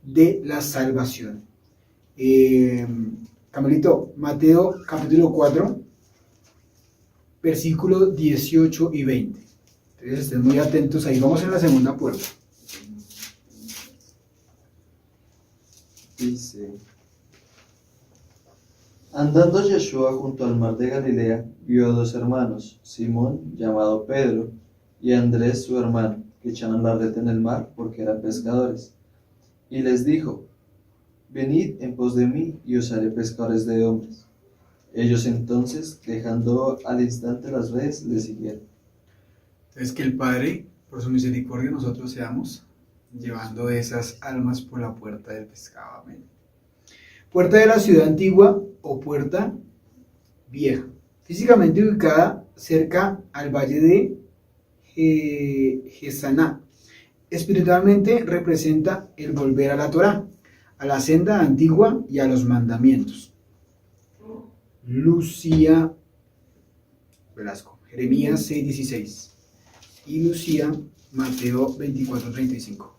Speaker 2: de la salvación. Camelito, Mateo capítulo 4, versículos 18 y 20. Entonces estén muy atentos ahí. Vamos en la segunda puerta.
Speaker 4: Dice, andando Yeshua junto al mar de Galilea, vio a 2 hermanos, Simón, llamado Pedro, y Andrés, su hermano, que echaban la red en el mar porque eran pescadores. Y les dijo, venid en pos de mí y os haré pescadores de hombres. Ellos entonces, dejando al instante las redes, le siguieron.
Speaker 2: Entonces que el Padre, por su misericordia, nosotros seamos llevando esas almas por la puerta del pescado. Amén. Puerta de la ciudad antigua o puerta vieja, físicamente ubicada cerca al valle de Gesaná. Espiritualmente representa el volver a la Torá, a la senda antigua y a los mandamientos. Lucía Velasco, Jeremías 6:16 y Lucía, Mateo 24:35.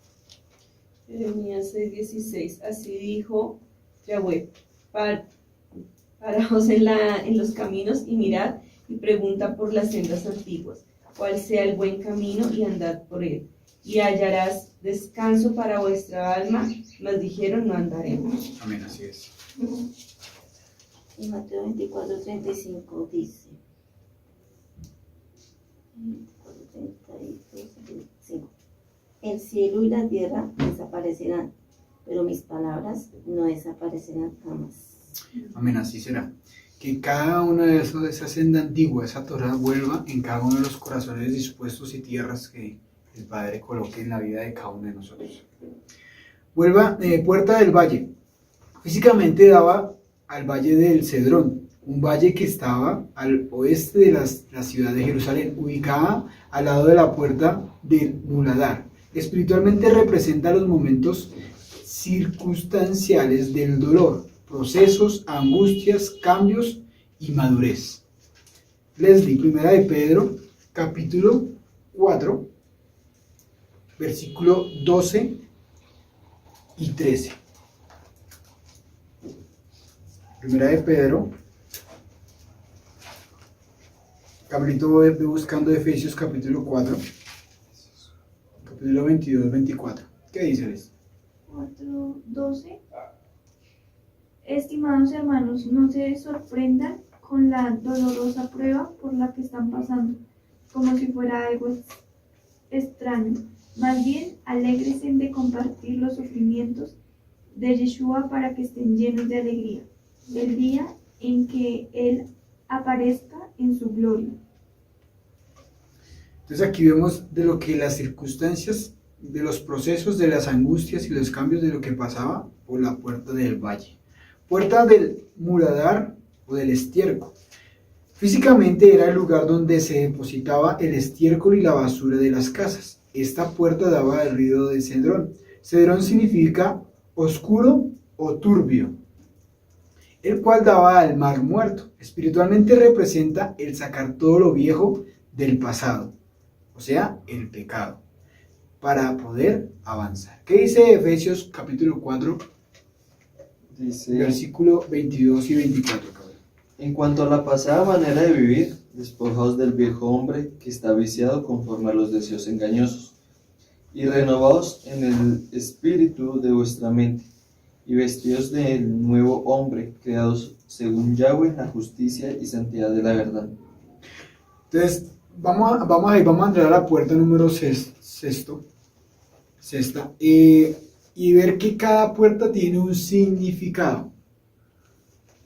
Speaker 7: Jeremías 6:16. Así dijo Yahweh: paraos en los caminos y mirad y pregunta por las sendas antiguas, cuál sea el buen camino, y andad por él, y hallarás descanso para vuestra alma. Mas dijeron: no andaremos.
Speaker 2: Amén, así es.
Speaker 8: Y Mateo 24:35 dice, 24:35, el cielo y la tierra desaparecerán, pero mis palabras no desaparecerán jamás.
Speaker 2: Amén, así será. Que cada una de esa senda antigua, esa Torá, vuelva en cada uno de los corazones dispuestos y tierras que el Padre coloque en la vida de cada uno de nosotros. Vuelva, puerta del valle. Físicamente daba al valle del Cedrón, un valle que estaba al oeste de la ciudad de Jerusalén, ubicada al lado de la puerta del Muladar. Espiritualmente representa los momentos circunstanciales del dolor, procesos, angustias, cambios y madurez. Leslie, primera de Pedro, capítulo 4, versículo 12 y 13. Primera de Pedro, capítulo buscando Efesios, capítulo 4, capítulo 22, 24. ¿Qué dice Leslie?
Speaker 6: 4:12. Estimados hermanos, no se sorprendan con la dolorosa prueba por la que están pasando, como si fuera algo extraño. Más bien, alégrense de compartir los sufrimientos de Yeshua para que estén llenos de alegría el día en que Él aparezca en su gloria.
Speaker 2: Entonces aquí vemos de lo que las circunstancias, de los procesos, de las angustias y los cambios de lo que pasaba por la puerta del valle. Puerta del Muladar o del estiércol. Físicamente era el lugar donde se depositaba el estiércol y la basura de las casas. Esta puerta daba al río de Cedrón. Cedrón significa oscuro o turbio, el cual daba al mar muerto. Espiritualmente representa el sacar todo lo viejo del pasado, o sea, el pecado, para poder avanzar. ¿Qué dice Efesios capítulo 4,
Speaker 4: Dice:
Speaker 2: versículo 22 y 24?
Speaker 4: en cuanto a la pasada manera de vivir, despojaos del viejo hombre que está viciado conforme a los deseos engañosos, y renovaos en el espíritu de vuestra mente, y vestidos del nuevo hombre, creados según Yahweh en la justicia y santidad de la verdad.
Speaker 2: Entonces, vamos a entrar a la puerta número sexta, y ver que cada puerta tiene un significado.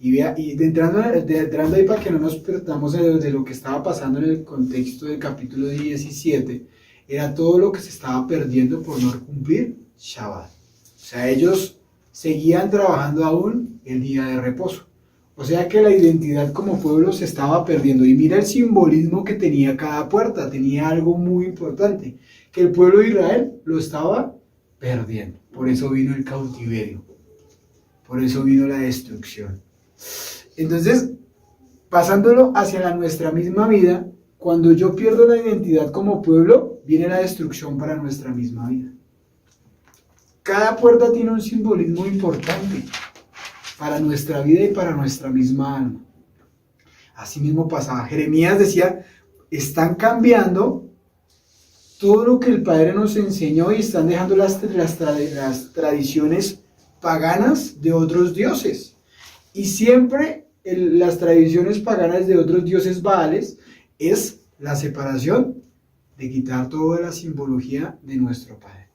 Speaker 2: Y entrando ahí para que no nos perdamos de lo que estaba pasando en el contexto del capítulo 17, era todo lo que se estaba perdiendo por no cumplir Shabbat. O sea, ellos seguían trabajando aún el día de reposo. O sea que la identidad como pueblo se estaba perdiendo. Y mira el simbolismo que tenía cada puerta. Tenía algo muy importante, que el pueblo de Israel lo estaba perdiendo. Por eso vino el cautiverio. Por eso vino la destrucción. Entonces, pasándolo hacia nuestra misma vida, cuando yo pierdo la identidad como pueblo, viene la destrucción para nuestra misma vida. Cada puerta tiene un simbolismo importante para nuestra vida y para nuestra misma alma. Así mismo pasaba. Jeremías decía, están cambiando todo lo que el Padre nos enseñó y están dejando las tradiciones paganas de otros dioses. Y siempre las tradiciones paganas de otros dioses baales es la separación de quitar toda la simbología de nuestro Padre.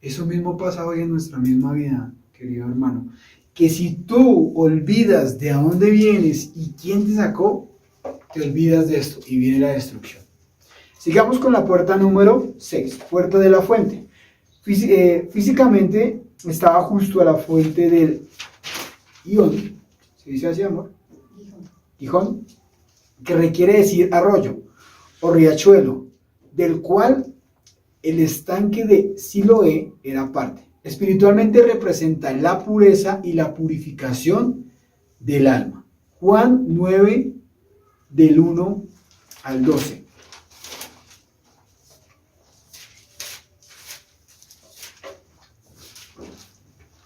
Speaker 2: Eso mismo pasa hoy en nuestra misma vida, querido hermano. Que si tú olvidas de dónde vienes y quién te sacó, te olvidas de esto y viene la destrucción. Sigamos con la puerta número 6, puerta de la fuente. Físicamente estaba justo a la fuente del Gihón, ¿se dice así, amor? Gijón, que requiere decir arroyo o riachuelo, del cual el estanque de Siloé era parte. Espiritualmente representa la pureza y la purificación del alma. Juan 9, del 1 al 12.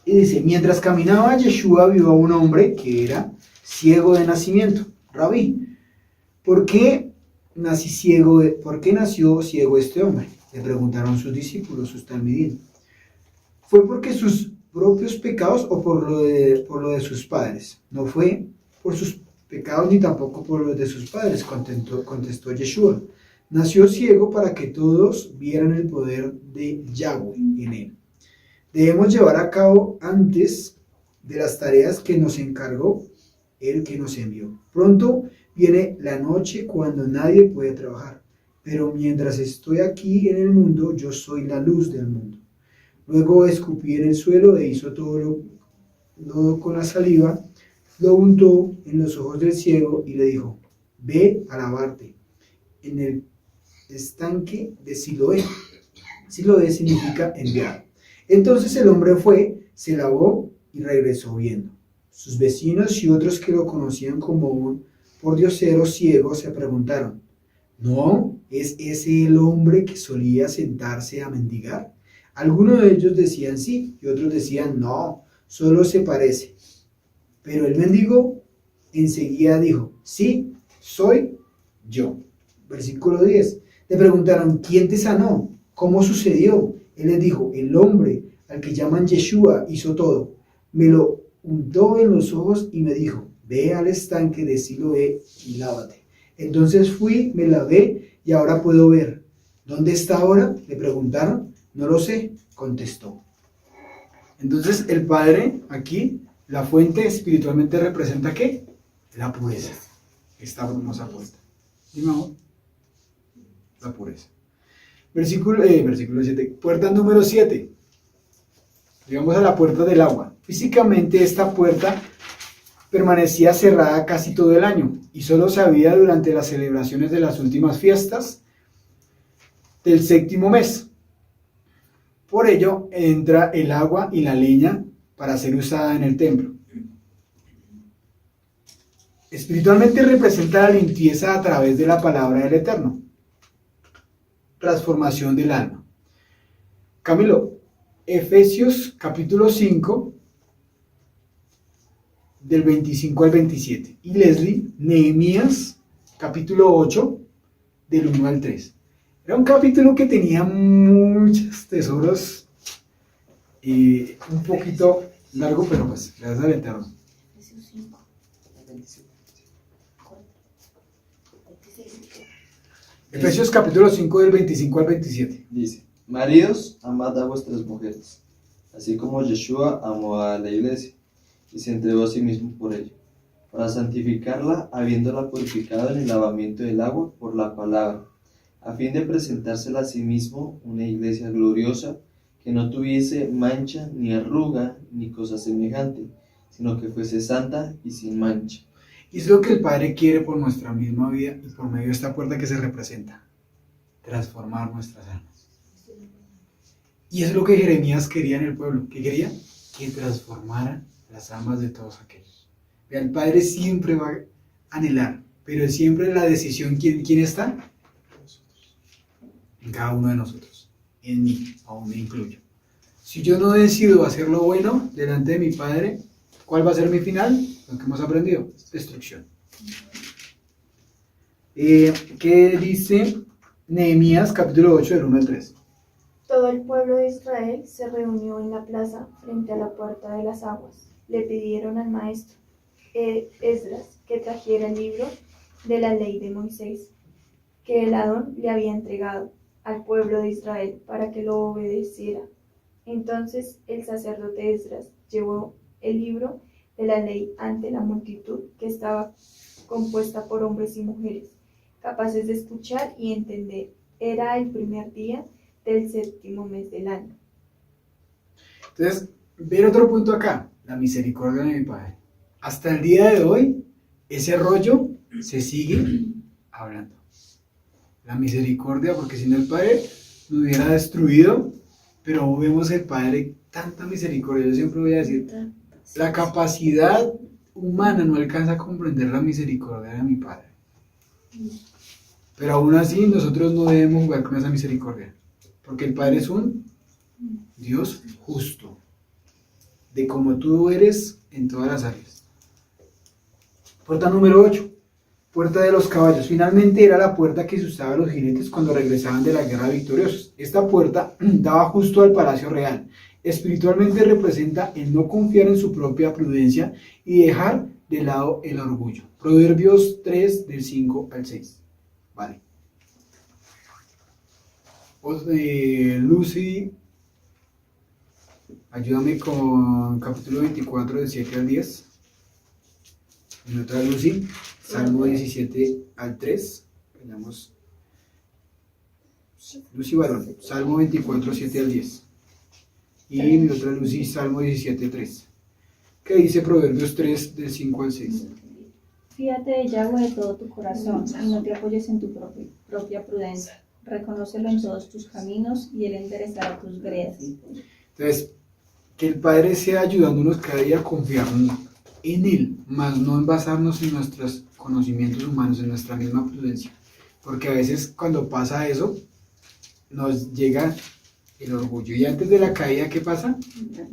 Speaker 2: Y dice, mientras caminaba Yeshua vio a un hombre que era ciego de nacimiento. Rabí, ¿por qué nació ciego este hombre? Le preguntaron sus discípulos, sus talmidim. ¿Fue porque sus propios pecados o por lo de sus padres? No fue por sus pecados ni tampoco por los de sus padres, contestó Yeshua. Nació ciego para que todos vieran el poder de Yahweh en él. Debemos llevar a cabo antes de las tareas que nos encargó el que nos envió. Pronto viene la noche cuando nadie puede trabajar, pero mientras estoy aquí en el mundo, yo soy la luz del mundo. Luego escupí en el suelo e hizo todo lodo con la saliva, lo untó en los ojos del ciego y le dijo, ve a lavarte en el estanque de Siloé. Siloé significa enviado. Entonces el hombre fue, se lavó y regresó viendo. Sus vecinos y otros que lo conocían como un pordiosero ciego se preguntaron, ¿no es ese el hombre que solía sentarse a mendigar? Algunos de ellos decían sí y otros decían no, solo se parece. Pero el mendigo enseguida dijo, sí, soy yo. Versículo 10. Le preguntaron, ¿quién te sanó? ¿Cómo sucedió? Él les dijo, el hombre al que llaman Yeshua hizo todo. Me lo untó en los ojos y me dijo, ve al estanque de Siloé y lávate. Entonces fui, me lavé y ahora puedo ver. ¿Dónde está ahora? Le preguntaron. No lo sé, contestó. Entonces el Padre aquí, la fuente espiritualmente representa ¿qué? La pureza. Esta hermosa puerta. Dime, amor. La pureza. Versículo 7. Puerta número 7. Llegamos a la puerta del agua. Físicamente esta puerta permanecía cerrada casi todo el año y solo se abría durante las celebraciones de las últimas fiestas del séptimo mes. Por ello entra el agua y la leña para ser usada en el templo. Espiritualmente representa la limpieza a través de la palabra del Eterno. Transformación del alma. Camilo, Efesios capítulo 5, del 25 al 27. Y Leslie, Nehemías capítulo 8, del 1 al 3. Era un capítulo que tenía muchos tesoros y un poquito largo, pero pues, gracias al Eterno. Efesios capítulo 5 del 25 al 27.
Speaker 4: Dice, maridos, amad a vuestras mujeres, así como Yeshua amó a la iglesia y se entregó a sí mismo por ella, para santificarla, habiéndola purificado en el lavamiento del agua por la palabra, a fin de presentársela a sí mismo una iglesia gloriosa, que no tuviese mancha, ni arruga, ni cosa semejante, sino que fuese santa y sin mancha.
Speaker 2: Y es lo que el Padre quiere por nuestra misma vida y por medio de esta puerta que se representa, transformar nuestras almas. Y es lo que Jeremías quería en el pueblo. ¿Qué quería? Que transformara las almas de todos aquellos. Vea, el Padre siempre va a anhelar, pero siempre la decisión, ¿quién está? En cada uno de nosotros, en mí, aún me incluyo. Si yo no decido hacer lo bueno delante de mi Padre, ¿cuál va a ser mi final? Lo que hemos aprendido, destrucción. ¿Qué dice Nehemías capítulo 8 del 1 al 3?
Speaker 6: Todo el pueblo de Israel se reunió en la plaza frente a la puerta de las aguas. Le pidieron al maestro Esdras que trajera el libro de la ley de Moisés, que el Adón le había entregado al pueblo de Israel para que lo obedeciera. Entonces el sacerdote Esdras llevó el libro de la ley ante la multitud, que estaba compuesta por hombres y mujeres, capaces de escuchar y entender. Era el primer día del séptimo mes del año.
Speaker 2: Entonces, ver otro punto acá, la misericordia de mi Padre. Hasta el día de hoy, ese rollo se sigue hablando. La misericordia, porque si no el Padre nos hubiera destruido, pero vemos el Padre tanta misericordia. Yo siempre voy a decir, la capacidad humana no alcanza a comprender la misericordia de mi Padre. Pero aún así nosotros no debemos jugar con esa misericordia, porque el Padre es un Dios justo, de como tú eres en todas las áreas. Puerta número 8, puerta de los caballos. Finalmente era la puerta que se usaba a los jinetes cuando regresaban de la guerra victoriosos. Esta puerta daba justo al palacio real. Espiritualmente representa el no confiar en su propia prudencia y dejar de lado el orgullo. Proverbios 3, del 5 al 6. Vale. Lucy, ayúdame con capítulo 24, del 7 al 10. Mi otra Lucy, Salmo 17 al 3. Veamos. Lucy Barón, Salmo 24, 7 al 10. Y mi otra Lucy, Salmo 17, 3. ¿Qué dice Proverbios 3, del 5 al 6?
Speaker 3: Fíjate de Yahweh de todo tu corazón y no te apoyes en tu propia prudencia. Reconócelo en todos tus caminos y Él enderezará tus veredas.
Speaker 2: Entonces, que el Padre sea ayudándonos cada día a confiar en Él, más no en basarnos en nuestros conocimientos humanos, en nuestra misma prudencia. Porque a veces cuando pasa eso, nos llega el orgullo. Y antes de la caída, ¿qué pasa?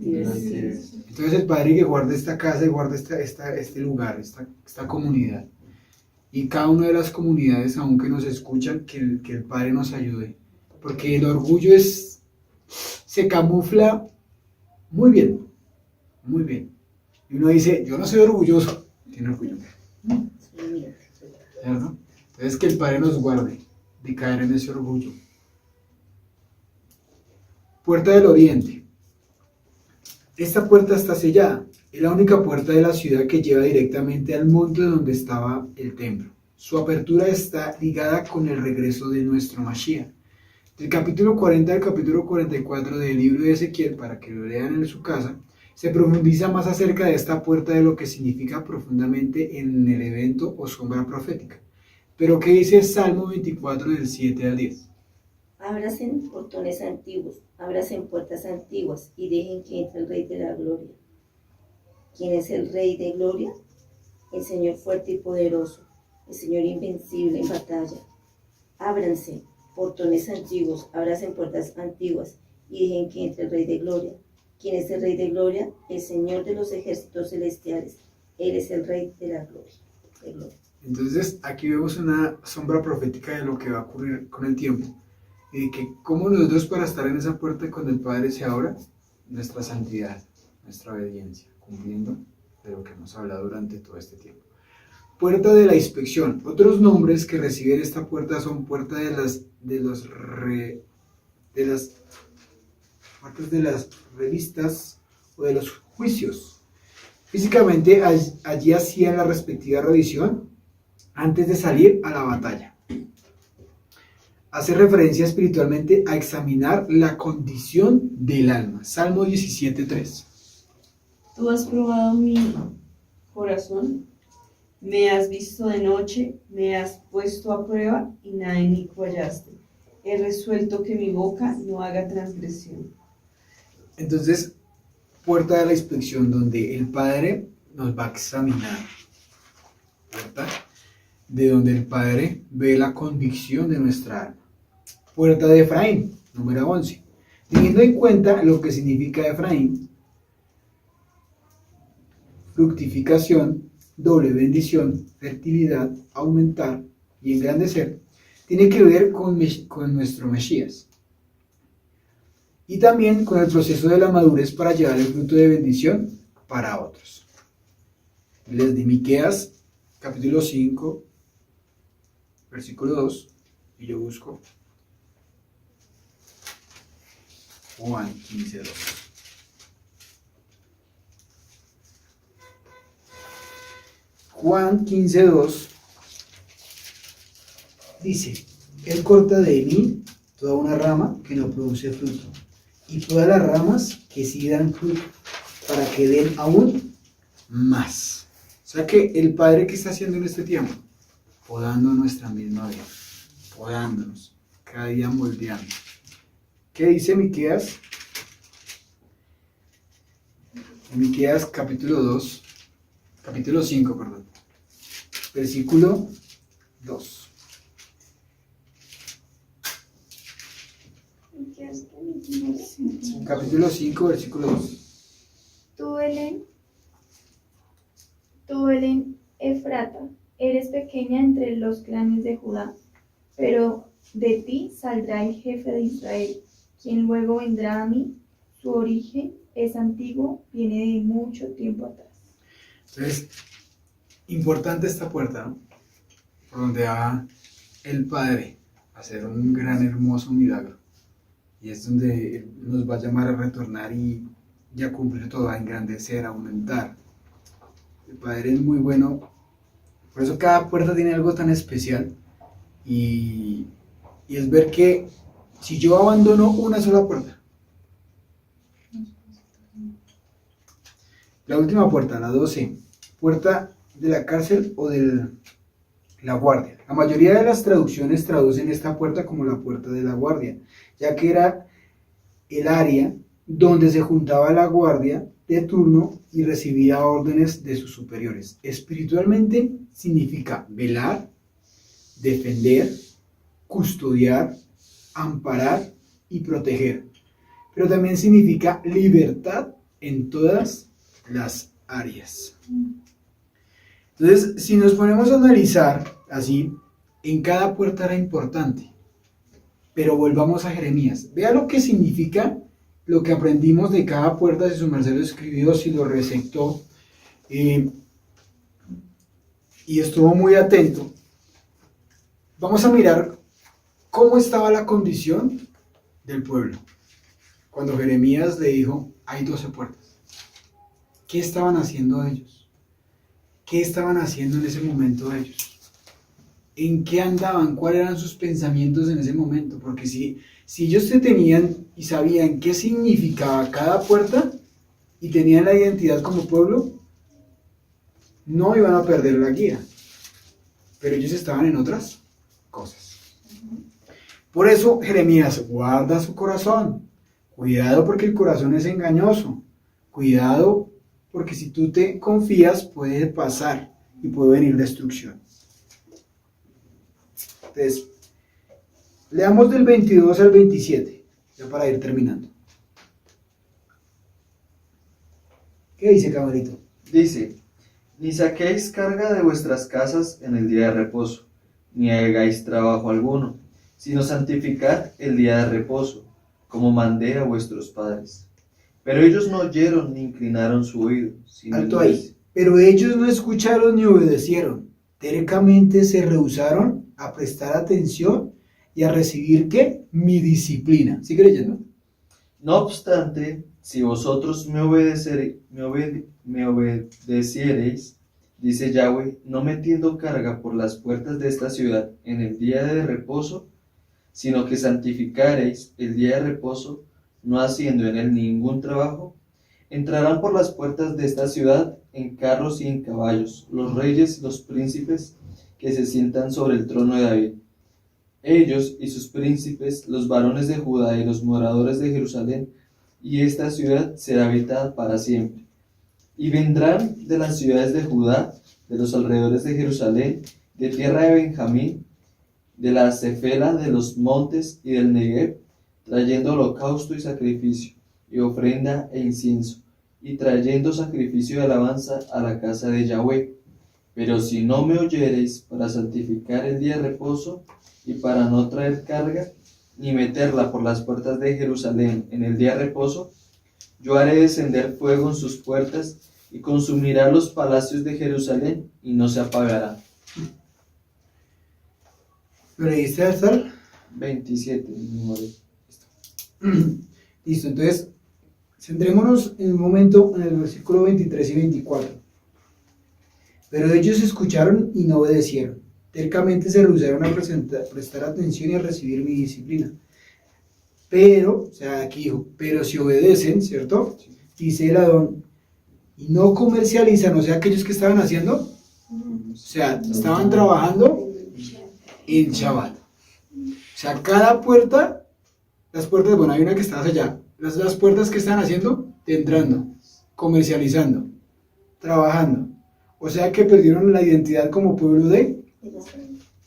Speaker 2: Entonces el Padre que guarda esta casa y guarda este lugar, esta comunidad. Y cada una de las comunidades, aunque nos escuchan, que el Padre nos ayude. Porque el orgullo se camufla muy bien, muy bien. Y uno dice, yo no soy orgulloso, tiene orgullo. ¿Cierto? Entonces que el Padre nos guarde de caer en ese orgullo. Puerta del Oriente. Esta puerta está sellada. Es la única puerta de la ciudad que lleva directamente al monte donde estaba el templo. Su apertura está ligada con el regreso de nuestro Mashiach. Del capítulo 40 al capítulo 44 del libro de Ezequiel, para que lo lean en su casa, se profundiza más acerca de esta puerta, de lo que significa profundamente en el evento o sombra profética. Pero ¿qué dice Salmo 24 del 7 al 10?
Speaker 8: Ábrasen portones antiguos, ábrasen puertas antiguas y dejen que entre el Rey de la Gloria. ¿Quién es el Rey de Gloria? El Señor fuerte y poderoso, el Señor invencible en batalla. Ábranse portones antiguos, ábrasen puertas antiguas y dejen que entre el Rey de Gloria. ¿Quién es el Rey de Gloria? El Señor de los ejércitos celestiales. Él es el Rey de la Gloria.
Speaker 2: Entonces aquí vemos una sombra profética de lo que va a ocurrir con el tiempo. Y de que como nosotros, para estar en esa puerta cuando el Padre se abra, nuestra santidad, nuestra obediencia, cumpliendo de lo que hemos hablado durante todo este tiempo. Puerta de la inspección. Otros nombres que reciben esta puerta son puerta de las revistas o de los juicios. Físicamente allí hacían la respectiva revisión antes de salir a la batalla. Hace referencia espiritualmente a examinar la condición del alma. Salmo 17:3.
Speaker 7: Tú has probado mi corazón, me has visto de noche, me has puesto a prueba y nada inicuo hallaste. He resuelto que mi boca no haga transgresión.
Speaker 2: Entonces, puerta de la inspección, donde el Padre nos va a examinar. Puerta de donde el Padre ve la convicción de nuestra alma. Puerta de Efraín, número 11. Teniendo en cuenta lo que significa Efraín: fructificación, doble bendición, fertilidad, aumentar y engrandecer, tiene que ver con nuestro Mesías. Y también con el proceso de la madurez para llevar el fruto de bendición para otros. Les di Miqueas, capítulo 5, versículo 2, y yo busco Juan 15:2. Juan 15:2 dice: Él corta de mí toda una rama que no produce fruto, y todas las ramas que sí dan fruto, para que den aún más. O sea que el Padre, que está haciendo en este tiempo, podando nuestra misma vida, podándonos, cada día moldeando. ¿Qué dice Miqueas? En Miqueas capítulo 5, perdón, versículo 2. Capítulo 5, versículo 2.
Speaker 6: Tú, Belén Efrata, eres pequeña entre los clanes de Judá, pero de ti saldrá el jefe de Israel, quien luego vendrá a mí. Su origen es antiguo, viene de mucho tiempo atrás.
Speaker 2: Entonces, importante esta puerta, ¿no? Por donde va el Padre a hacer un gran, hermoso milagro. Y es donde Él nos va a llamar a retornar y a cumplir todo, a engrandecer, a aumentar. El Padre es muy bueno. Por eso cada puerta tiene algo tan especial. Y es ver que si yo abandono una sola puerta, la última puerta, la 12, puerta de la cárcel o de la guardia. La mayoría de las traducciones traducen esta puerta como la puerta de la guardia, ya que era el área donde se juntaba la guardia de turno y recibía órdenes de sus superiores. Espiritualmente significa velar, defender, custodiar, amparar y proteger. Pero también significa libertad en todas las áreas. Entonces, si nos ponemos a analizar así, en cada puerta era importante. Pero volvamos a Jeremías. Vea lo que significa lo que aprendimos de cada puerta, si su merced lo escribió, si lo receptó, y estuvo muy atento. Vamos a mirar cómo estaba la condición del pueblo. Cuando Jeremías le dijo, hay 12 puertas. ¿Qué estaban haciendo ellos? ¿Qué estaban haciendo en ese momento ellos? ¿En qué andaban? ¿Cuáles eran sus pensamientos en ese momento? Porque si ellos se tenían y sabían qué significaba cada puerta y tenían la identidad como pueblo, no iban a perder la guía. Pero ellos estaban en otras cosas. Por eso Jeremías guarda su corazón. Cuidado porque el corazón es engañoso. Cuidado porque si tú te confías puede pasar y puede venir destrucción. Entonces, leamos del 22 al 27, ya para ir terminando. ¿Qué dice, camarito?
Speaker 4: Dice, ni saquéis carga de vuestras casas en el día de reposo, ni hagáis trabajo alguno, sino santificad el día de reposo, como mandé a vuestros padres. Pero ellos no oyeron ni inclinaron su oído. Sino
Speaker 2: Alto ahí. Pero ellos no escucharon ni obedecieron. Tercamente se rehusaron a prestar atención y a recibir, ¿qué? Mi disciplina. ¿Sigue leyendo?
Speaker 4: No obstante, si vosotros me obedeciereis, dice Yahweh, no metiendo carga por las puertas de esta ciudad en el día de reposo, sino que santificareis el día de reposo, no haciendo en él ningún trabajo, entrarán por las puertas de esta ciudad en carros y en caballos, los reyes y los príncipes que se sientan sobre el trono de David. Ellos y sus príncipes, los varones de Judá y los moradores de Jerusalén, y esta ciudad será habitada para siempre. Y vendrán de las ciudades de Judá, de los alrededores de Jerusalén, de tierra de Benjamín, de la Cefela, de los montes y del Negev, trayendo holocausto y sacrificio, y ofrenda e incienso, y trayendo sacrificio de alabanza a la casa de Yahweh. Pero si no me oyereis para santificar el día de reposo, y para no traer carga, ni meterla por las puertas de Jerusalén en el día de reposo, yo haré descender fuego en sus puertas, y consumirá los palacios de Jerusalén, y no se apagará.
Speaker 2: ¿Lo leíste hasta el
Speaker 4: 27,
Speaker 2: Listo, entonces, centrémonos en un momento en el versículo 23 y 24. Pero ellos escucharon y no obedecieron. Tercamente se rehusaron a prestar atención y a recibir mi disciplina. pero, o sea, aquí dijo, pero si obedecen, ¿cierto? Dice el Adón, y no comercializan, o sea, aquellos que estaban haciendo, o sea, estaban trabajando en Shabbat. O sea, cada puerta, las puertas, bueno, hay una que está allá, las puertas que están haciendo, entrando, comercializando, trabajando. O sea que perdieron la identidad como pueblo de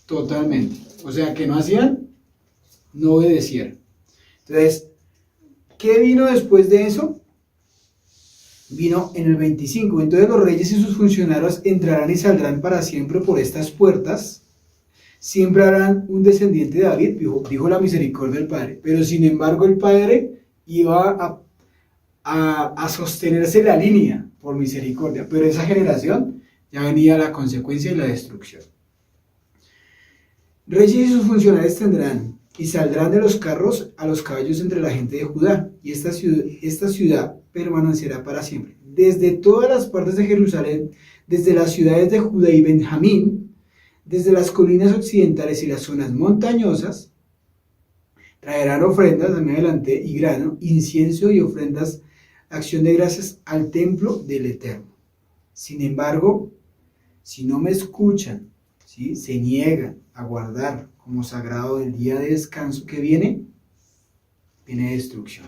Speaker 2: totalmente. O sea que no hacían, no obedecieron. Entonces, ¿qué vino después de eso? Vino en el 25. Entonces los reyes y sus funcionarios entrarán y saldrán para siempre por estas puertas. Siempre harán un descendiente de David, dijo la misericordia del Padre. Pero sin embargo el Padre iba a sostenerse la línea por misericordia. Pero esa generación ya venía la consecuencia y la destrucción. Reyes y sus funcionarios tendrán y saldrán de los carros a los caballos entre la gente de Judá. Y esta ciudad permanecerá para siempre. Desde todas las partes de Jerusalén, desde las ciudades de Judá y Benjamín, desde las colinas occidentales y las zonas montañosas, traerán ofrendas, también adelante, y grano, incienso y ofrendas, acción de gracias al templo del Eterno. Sin embargo, si no me escuchan, ¿sí?, se niegan a guardar como sagrado el día de descanso que viene destrucción.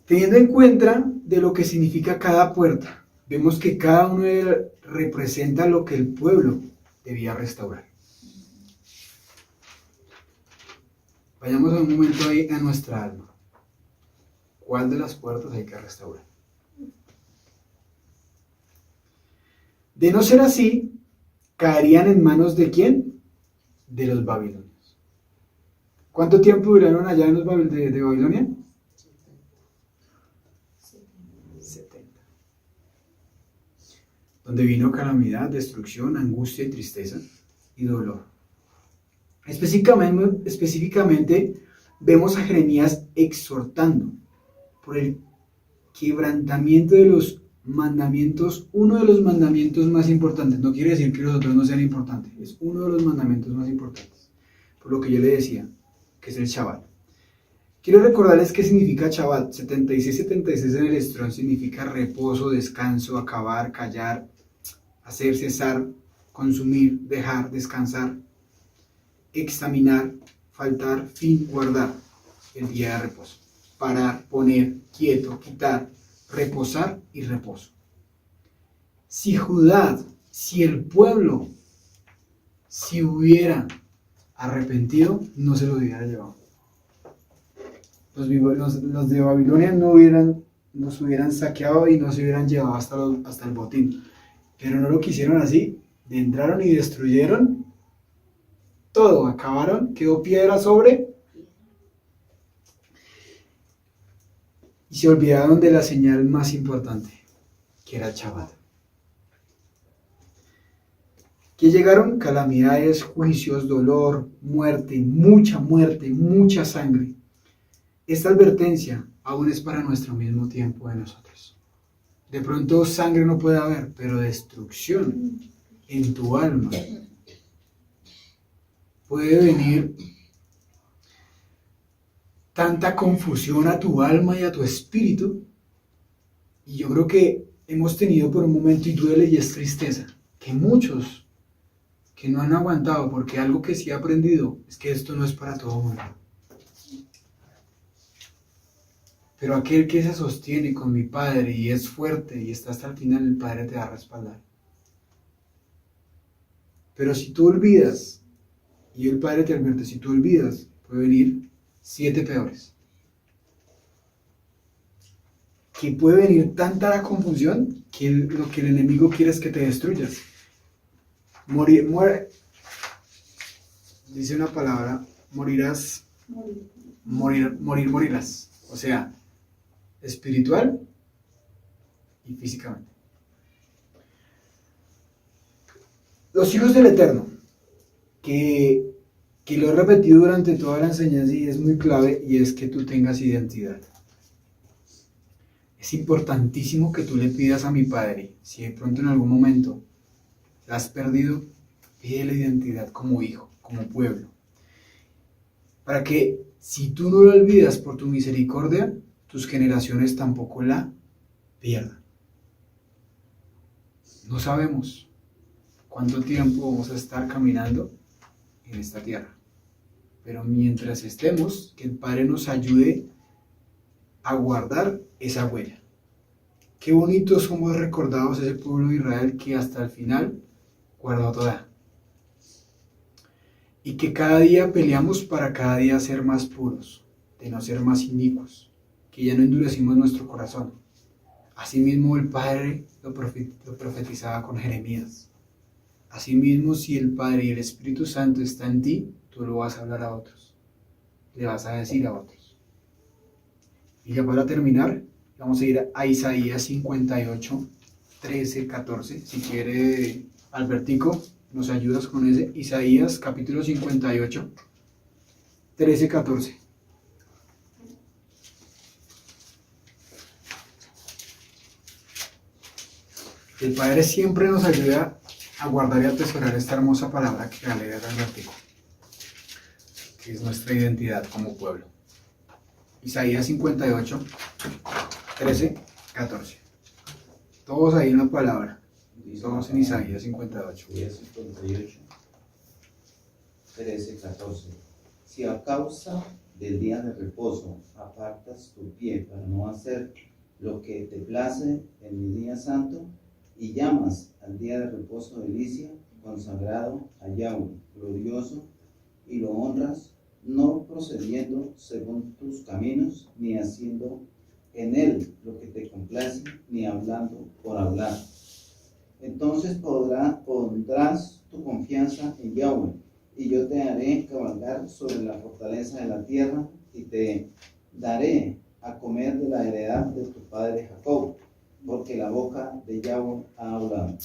Speaker 2: Teniendo en cuenta de lo que significa cada puerta, vemos que cada uno representa lo que el pueblo debía restaurar. Vayamos un momento ahí a nuestra alma. ¿Cuál de las puertas hay que restaurar? De no ser así, caerían en manos ¿de quién? De los babilonios. ¿Cuánto tiempo duraron allá en los de Babilonia? 70. Donde vino calamidad, destrucción, angustia y tristeza y dolor. Específicamente vemos a Jeremías exhortando por el quebrantamiento de los mandamientos, uno de los mandamientos más importantes. No quiere decir que los otros no sean importantes, es uno de los mandamientos más importantes, por lo que yo le decía, que es el Shabbat. Quiero recordarles qué significa Shabbat. 76 en el Strong significa reposo, descanso, acabar, callar, hacer, cesar, consumir, dejar, descansar, examinar, faltar, fin, guardar, el día de reposo. Parar, poner, quieto, quitar, reposar y reposo. Si Judá, si el pueblo, si hubiera arrepentido, no se lo hubiera llevado. Los de Babilonia nos hubieran saqueado y nos hubieran llevado hasta el botín. Pero no lo quisieron así. Entraron y destruyeron todo, acabaron, quedó piedra sobre. Y se olvidaron de la señal más importante, que era el Shabbat. Que llegaron calamidades, juicios, dolor, muerte, mucha sangre. Esta advertencia aún es para nuestro mismo tiempo de nosotros. De pronto sangre no puede haber, pero destrucción en tu alma. Puede venir tanta confusión a tu alma y a tu espíritu. Y yo creo que hemos tenido por un momento, y duele y es tristeza, que muchos que no han aguantado, porque algo que sí he aprendido es que esto no es para todo el mundo. Pero aquel que se sostiene con mi Padre y es fuerte y está hasta el final, el Padre te va a respaldar. Pero si tú olvidas, y el Padre te advierte, si tú olvidas, puede venir 7 peores. Que puede venir tanta la confusión que lo que el enemigo quiere es que te destruyas. Dice una palabra, morirás, morirás. O sea, espiritual y físicamente. Los hijos del Eterno, que lo he repetido durante toda la enseñanza y es muy clave, y es que tú tengas identidad. Es importantísimo que tú le pidas a mi Padre, si de pronto en algún momento la has perdido, pide la identidad como hijo, como pueblo. para que si tú no lo olvidas por tu misericordia, tus generaciones tampoco la pierdan. No sabemos cuánto tiempo vamos a estar caminando en esta tierra, pero mientras estemos, que el Padre nos ayude a guardar esa huella. Qué bonito somos recordados ese pueblo de Israel que hasta el final guardó toda. Y que cada día peleamos para cada día ser más puros, de no ser más inicuos, que ya no endurecimos nuestro corazón. Asimismo el Padre lo profetizaba con Jeremías. Asimismo, si el Padre y el Espíritu Santo está en ti, tú lo vas a hablar a otros, le vas a decir a otros. Y ya para terminar, vamos a ir a Isaías 58, 13, 14. Si quiere, Albertico, nos ayudas con ese. Isaías capítulo 58, 13, 14. El Padre siempre nos ayuda a guardar y atesorar esta hermosa palabra que va a leer Albertico, que es nuestra identidad como pueblo. Isaías 58, 13, 14. Todos ahí en la palabra. Todos en Isaías 58.
Speaker 5: Isaías 58, 13, 14. Si a causa del día de reposo apartas tu pie para no hacer lo que te place en mi día santo, y llamas al día de reposo delicia, consagrado a Yahweh, glorioso, y lo honras, no procediendo según tus caminos, ni haciendo en él lo que te complace, ni hablando por hablar. Entonces pondrás tu confianza en Yahweh, y yo te haré cabalgar sobre la fortaleza de la tierra, y te daré a comer de la heredad de tu padre Jacob, porque la boca de Yahweh ha hablado.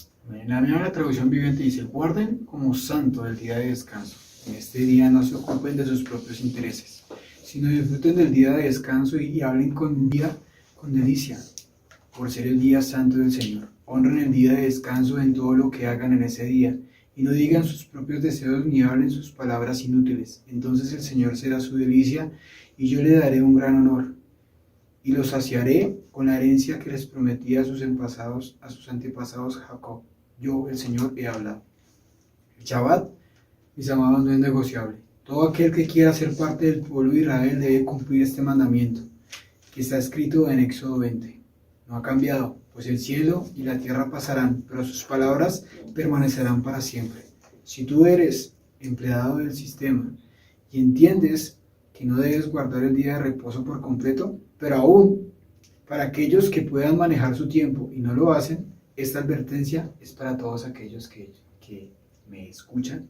Speaker 2: La nueva traducción viviente dice: guarden como santo el día de descanso. En este día no se ocupen de sus propios intereses, sino disfruten del día de descanso y hablen con delicia, por ser el día santo del Señor. Honren el día de descanso en todo lo que hagan en ese día, y no digan sus propios deseos ni hablen sus palabras inútiles. Entonces el Señor será su delicia, y yo le daré un gran honor, y los saciaré con la herencia que les prometí a sus antepasados Jacob. Yo, el Señor, he hablado. El Shabbat, mis amados, no es negociable. Todo aquel que quiera ser parte del pueblo de Israel debe cumplir este mandamiento, que está escrito en Éxodo 20. No ha cambiado, pues el cielo y la tierra pasarán, pero sus palabras permanecerán para siempre. Si tú eres empleado del sistema y entiendes que no debes guardar el día de reposo por completo, pero aún para aquellos que puedan manejar su tiempo y no lo hacen, esta advertencia es para todos aquellos que me escuchan,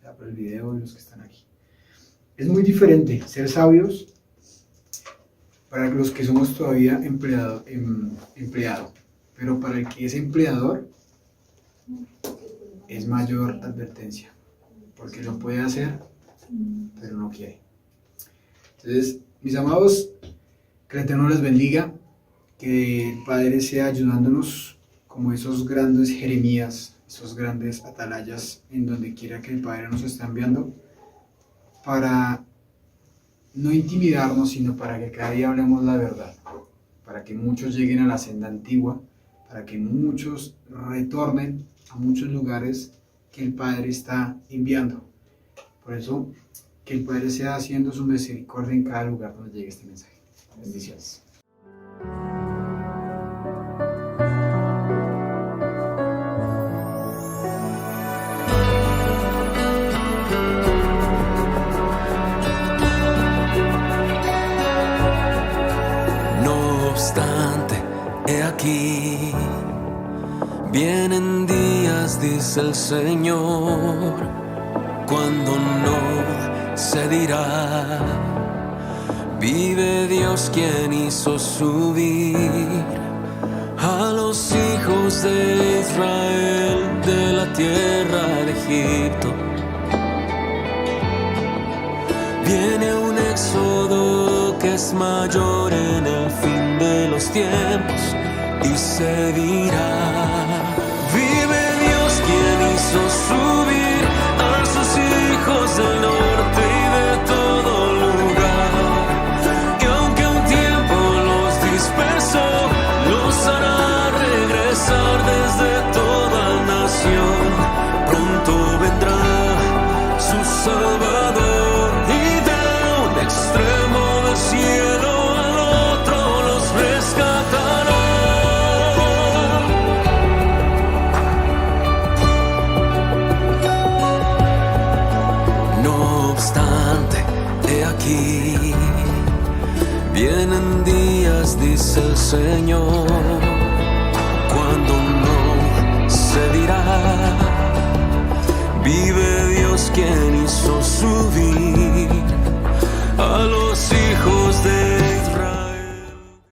Speaker 2: sea por el video y los que están aquí. Es muy diferente ser sabios para los que somos todavía empleado, pero para el que es empleador es mayor advertencia, porque lo puede hacer, pero no quiere. Entonces, mis amados, que el Eterno les bendiga, que el Padre sea ayudándonos como esos grandes Jeremías, esos grandes atalayas en donde quiera que el Padre nos esté enviando, para no intimidarnos, sino para que cada día hablemos la verdad, para que muchos lleguen a la senda antigua, para que muchos retornen a muchos lugares que el Padre está enviando. Por eso, que el Padre sea haciendo su misericordia en cada lugar donde llegue este mensaje. Bendiciones.
Speaker 9: No obstante, he aquí, vienen días, dice el Señor, cuando no se dirá: vive Dios quien hizo subir a los hijos de Israel de la tierra de Egipto. Viene un éxodo que es mayor en el fin de los tiempos, y se dirá: vive Dios quien hizo subir a sus hijos del norte y de todo Salvador, y de un extremo del cielo al otro los rescatará. No obstante, he aquí, vienen días, dice el Señor, cuando no se dirá: vive Dios quien hizo su vida.